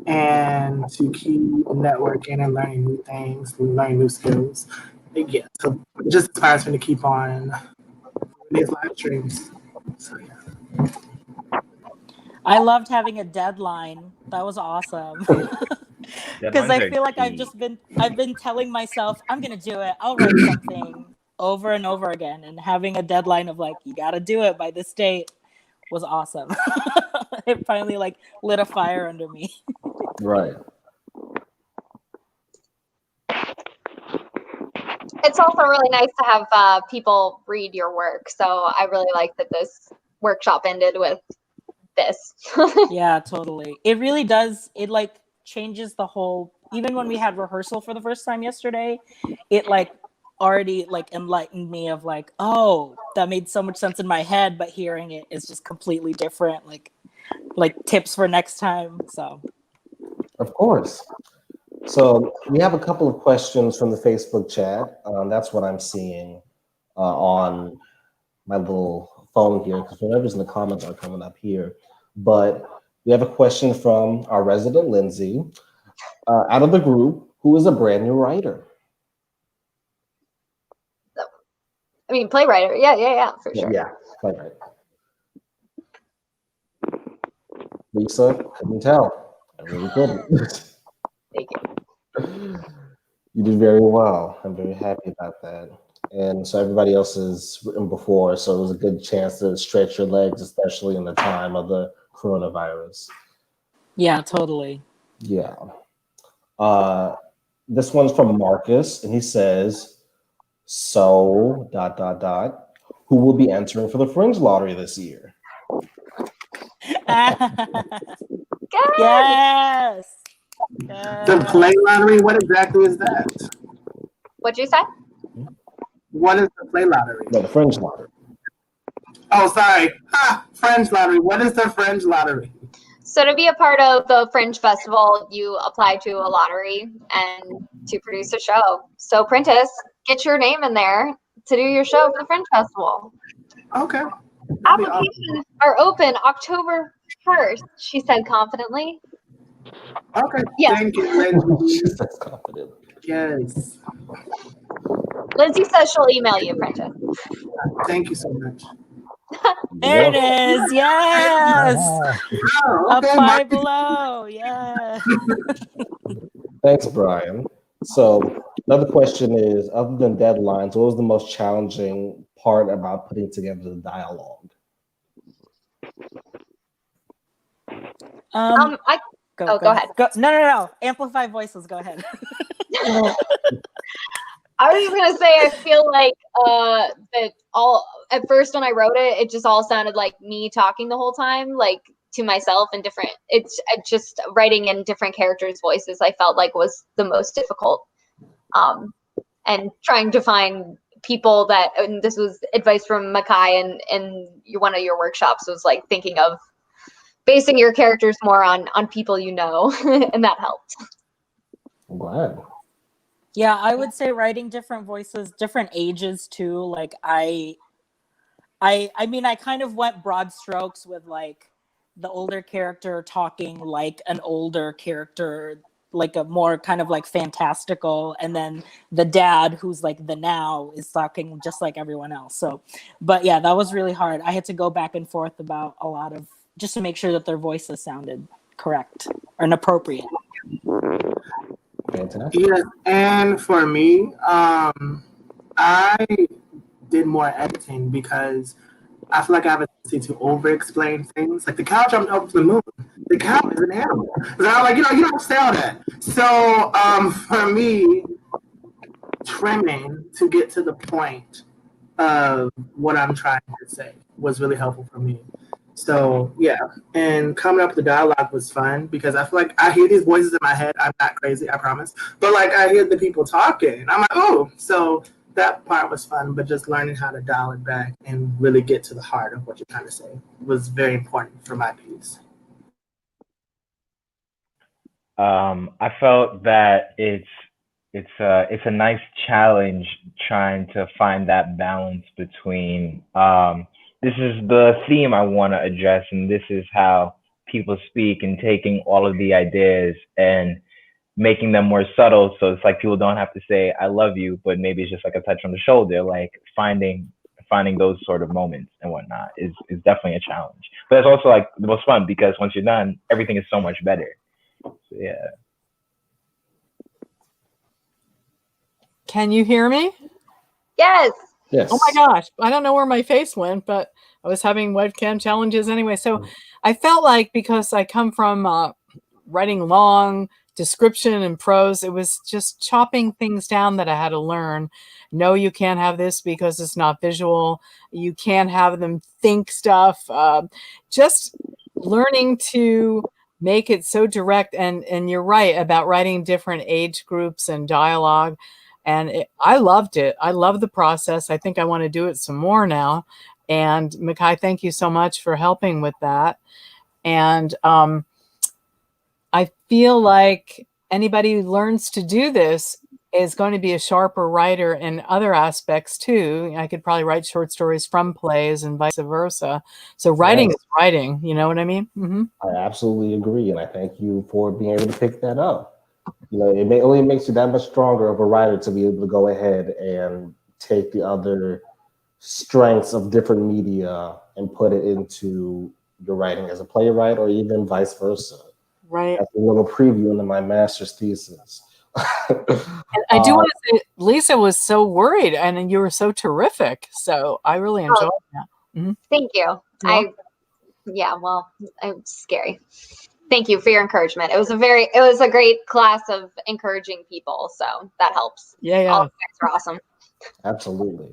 and to keep networking and learning new things, learning new skills. Yeah, so it just inspires me to keep on these live streams. So yeah. I loved having a deadline. That was awesome. Because I feel like I've been telling myself I'm gonna do it. I'll write something over and over again, and having a deadline of you gotta do it by this date was awesome. It finally lit a fire under me. Right. It's also really nice to have people read your work. So I really like that this workshop ended with this. Yeah, totally. It really does. It changes the whole, even when we had rehearsal for the first time yesterday, it already enlightened me of oh, that made so much sense in my head, but hearing it is just completely different. Like tips for next time. So of course. So we have a couple of questions from the Facebook chat. That's what I'm seeing on my little phone here, because whatever's in the comments are coming up here. But we have a question from our resident Lindsay, out of the group, who is a brand new writer. I mean, playwright. Yeah, for sure. Yeah, playwright. Lisa, couldn't tell. I really couldn't. Thank you. You did very well. I'm very happy about that. And so everybody else has written before, so it was a good chance to stretch your legs, especially in the time of the coronavirus. Yeah, totally. Yeah. This one's from Marcus, and he says, so, ... who will be entering for the Fringe lottery this year? Yes. The play lottery, what exactly is that? What'd you say? What is the play lottery? No, the Fringe lottery. Oh, sorry. Fringe lottery. What is the Fringe lottery? So to be a part of the Fringe Festival, you apply to a lottery and to produce a show. So Prentice, get your name in there to do your show for the Fringe Festival. Okay. Applications are open October 1st, she said confidently. Okay. Yes. Thank you, Lindsay. She says confident. Yes. Lindsay says she'll email you, Prentice. Thank you so much. There it is. Yes. Oh, okay, Apply below. Yeah. Thanks, Brian. So another question is, other than deadlines, what was the most challenging part about putting together the dialogue? Go ahead. No. Amplify voices. Go ahead. I was just gonna say, I feel like that all at first when I wrote it, it just all sounded like me talking the whole time, like to myself and different. It's just writing in different characters' voices. I felt like was the most difficult, and trying to find people that. And this was advice from Mykai and one of your workshops was like thinking of basing your characters more on people you know, and that helped. I'm glad. Yeah, I would say writing different voices, different ages too. Like I mean, I kind of went broad strokes with like the older character talking like an older character, like a more kind of like fantastical, and then the dad who's like the now is talking just like everyone else. So, but yeah, that was really hard. I had to go back and forth about a lot of just to make sure that their voices sounded correct or appropriate. Fantastic. Yes, and for me, I did more editing because I feel like I have a tendency to over-explain things. Like the cow jumped up to the moon. The cow is an animal. So I'm like, you don't say all that. So for me, trimming to get to the point of what I'm trying to say was really helpful for me. So yeah, and coming up with the dialogue was fun because I feel like I hear these voices in my head. I'm not crazy, I promise. But like I hear the people talking. I'm like, oh, so that part was fun. But just learning how to dial it back and really get to the heart of what you're trying to say was very important for my piece. I felt that it's a nice challenge trying to find that balance between this is the theme I want to address, and this is how people speak, and taking all of the ideas and making them more subtle. So it's like people don't have to say "I love you," but maybe it's just like a touch on the shoulder. Like finding those sort of moments and whatnot is definitely a challenge. But it's also like the most fun because once you're done, everything is so much better. So, yeah. Can you hear me? Yes. Yes. Oh my gosh. I don't know where my face went, but I was having webcam challenges anyway. So I felt like because I come from writing long description and prose, it was just chopping things down that I had to learn. No, you can't have this because it's not visual. You can't have them think stuff. Just learning to make it so direct. And you're right about writing different age groups and dialogue. And I loved it. I love the process. I think I want to do it some more now. And Mykai, thank you so much for helping with that. And I feel like anybody who learns to do this is going to be a sharper writer in other aspects too. I could probably write short stories from plays and vice versa. So writing is writing, you know what I mean? Mm-hmm. I absolutely agree. And I thank you for being able to pick that up. You know, it only makes you that much stronger of a writer to be able to go ahead and take the other strengths of different media and put it into your writing as a playwright, or even vice versa. Right. That's a little preview into my master's thesis. And I do want to say, Lisa was so worried, and you were so terrific. So I really enjoyed that. Mhm. Thank you. It's scary. Thank you for your encouragement. It was a great class of encouraging people. So that helps. Yeah. All of you guys are awesome. Absolutely.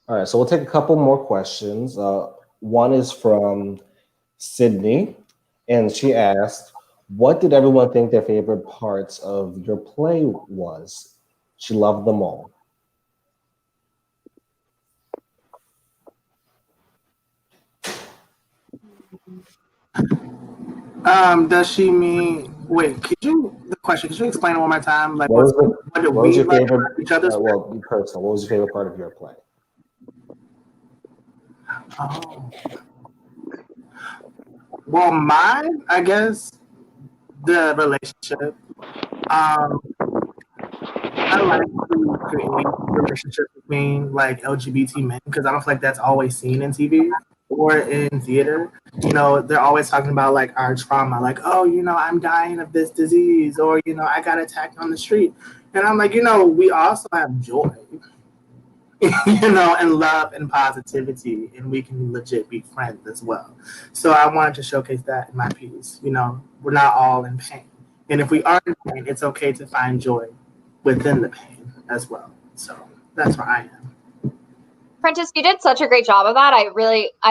All right, so we'll take a couple more questions. One is from Sydney, and she asked, what did everyone think their favorite parts of your play was? She loved them all. Does she mean? Wait, could you explain it one more time? Like, What did was we your like favorite? about each other's? Well, personal. What was your favorite part of your play? Oh. Well, mine, I guess, the relationship. I like to create relationships between like LGBT men because I don't feel like that's always seen in TV or in theater. You know, they're always talking about like our trauma, like, oh, you know, I'm dying of this disease, or, you know, I got attacked on the street. And I'm like, you know, we also have joy, you know, and love and positivity, and we can legit be friends as well. So I wanted to showcase that in my piece. You know, we're not all in pain. And if we are in pain, it's okay to find joy within the pain as well. So that's where I am. Prentice, you did such a great job of that.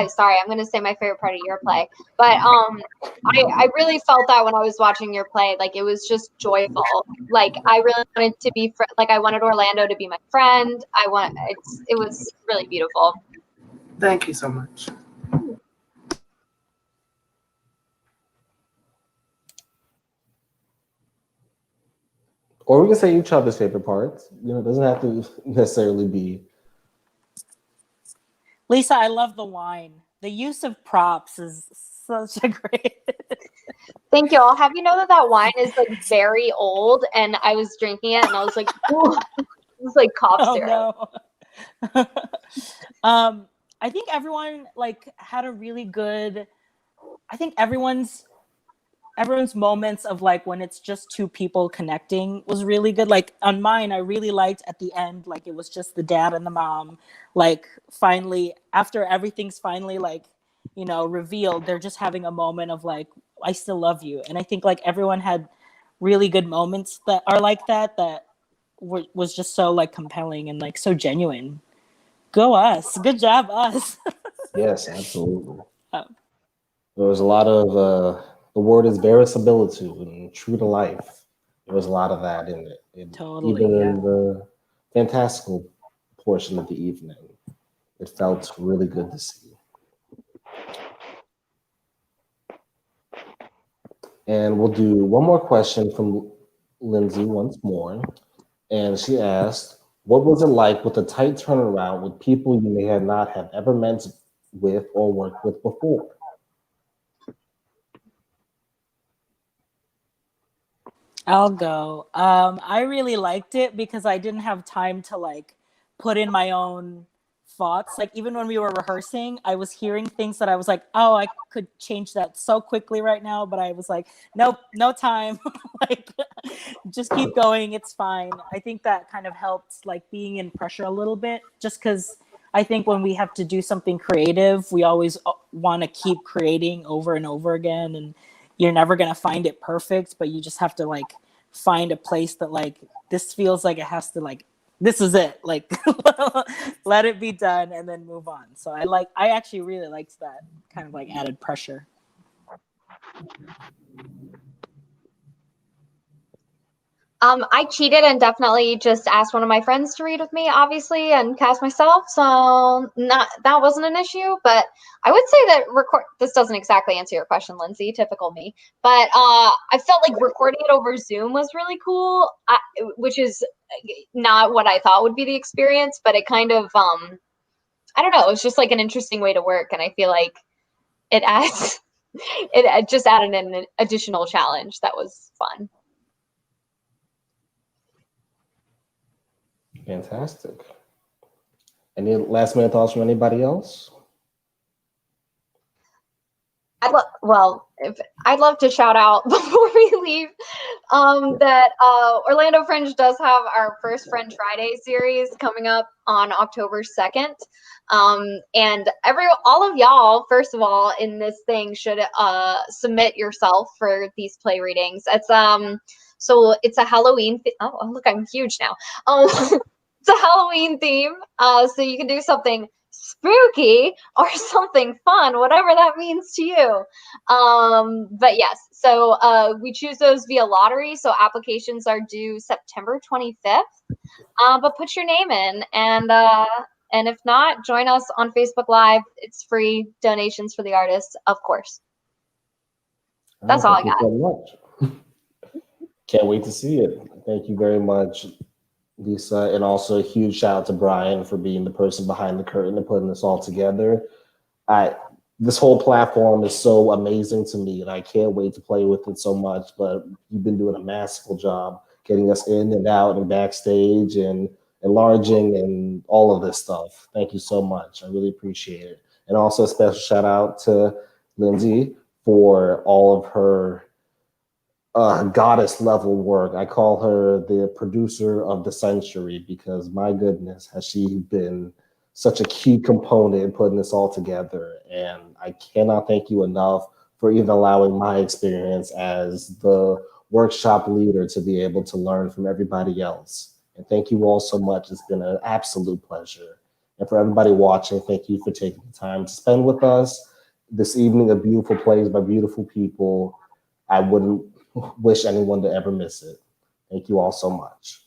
Sorry, I'm going to say my favorite part of your play, but I really felt that when I was watching your play, like it was just joyful. Like I really wanted to be, I wanted Orlando to be my friend. It was really beautiful. Thank you so much. Or we can say each other's favorite parts. You know, it doesn't have to necessarily be. Lisa, I love the wine. The use of props is such a great. Thank you all. Have you know that wine is like very old, and I was drinking it, and I was like, ooh, it was like cough syrup. No. I think everyone like had a really good. I think everyone's moments of like when it's just two people connecting was really good. Like on mine, I really liked at the end, like it was just the dad and the mom, like finally after everything's finally like, you know, revealed, they're just having a moment of like, I still love you. And I think like everyone had really good moments that are like that was just so like compelling and like so genuine. Go us. Good job, us. Yes, absolutely. There was a lot of the word is verisimilitude and true to life. There was a lot of that in it. Totally, Even yeah. in the fantastical portion of the evening, it felt really good to see. And we'll do one more question from Lindsay once more. And she asked, what was it like with a tight turnaround with people you may not have ever met with or worked with before? I'll go. I really liked it because I didn't have time to like put in my own thoughts. Like even when we were rehearsing, I was hearing things that I was like, oh, I could change that so quickly right now. But I was like, nope, no time. Like just keep going. It's fine. I think that kind of helped like being in pressure a little bit, just because I think when we have to do something creative, we always want to keep creating over and over again. And you're never going to find it perfect, but you just have to like find a place that like, this feels like it has to like, this is it. Like, let it be done and then move on. So I actually really liked that kind of like added pressure. I cheated and definitely just asked one of my friends to read with me, obviously, and cast myself. So that wasn't an issue. But I would say that this doesn't exactly answer your question, Lindsay. Typical me. But I felt like recording it over Zoom was really cool, which is not what I thought would be the experience. But it kind of I don't know. It was just like an interesting way to work, and I feel like it just added an additional challenge that was fun. Fantastic. Any last minute thoughts from anybody else? I'd love to shout out before we leave that Orlando Fringe does have our first Fringe Friday series coming up on October 2nd. And all of y'all, first of all, in this thing should submit yourself for these play readings. It's so it's a Halloween. Oh, look, I'm huge now. It's a Halloween theme, so you can do something spooky or something fun, whatever that means to you. But yes, so we choose those via lottery. So applications are due September 25th. But put your name in, and if not, join us on Facebook Live. It's free. Donations for the artists, of course. That's all I got. Thank you so much. Can't wait to see it. Thank you very much, Lisa, and also a huge shout out to Brian for being the person behind the curtain and putting this all together. This whole platform is so amazing to me, and I can't wait to play with it so much. But you've been doing a masterful job getting us in and out and backstage and enlarging and all of this stuff. Thank you so much. I really appreciate it. And also a special shout out to Lindsay for all of her goddess level work. I call her the producer of the century because my goodness, has she been such a key component in putting this all together. And I cannot thank you enough for even allowing my experience as the workshop leader to be able to learn from everybody else. And thank you all so much. It's been an absolute pleasure. And for everybody watching, thank you for taking the time to spend with us this evening of beautiful plays by beautiful people. I wouldn't wish anyone to ever miss it. Thank you all so much.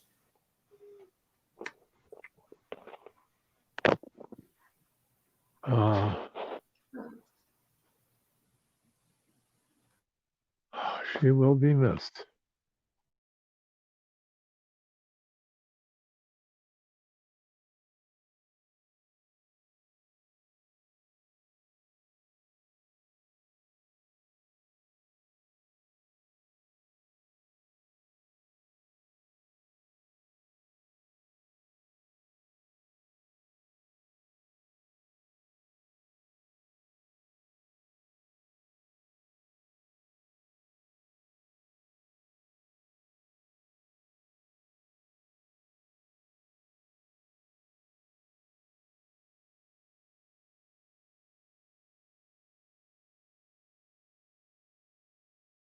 She will be missed.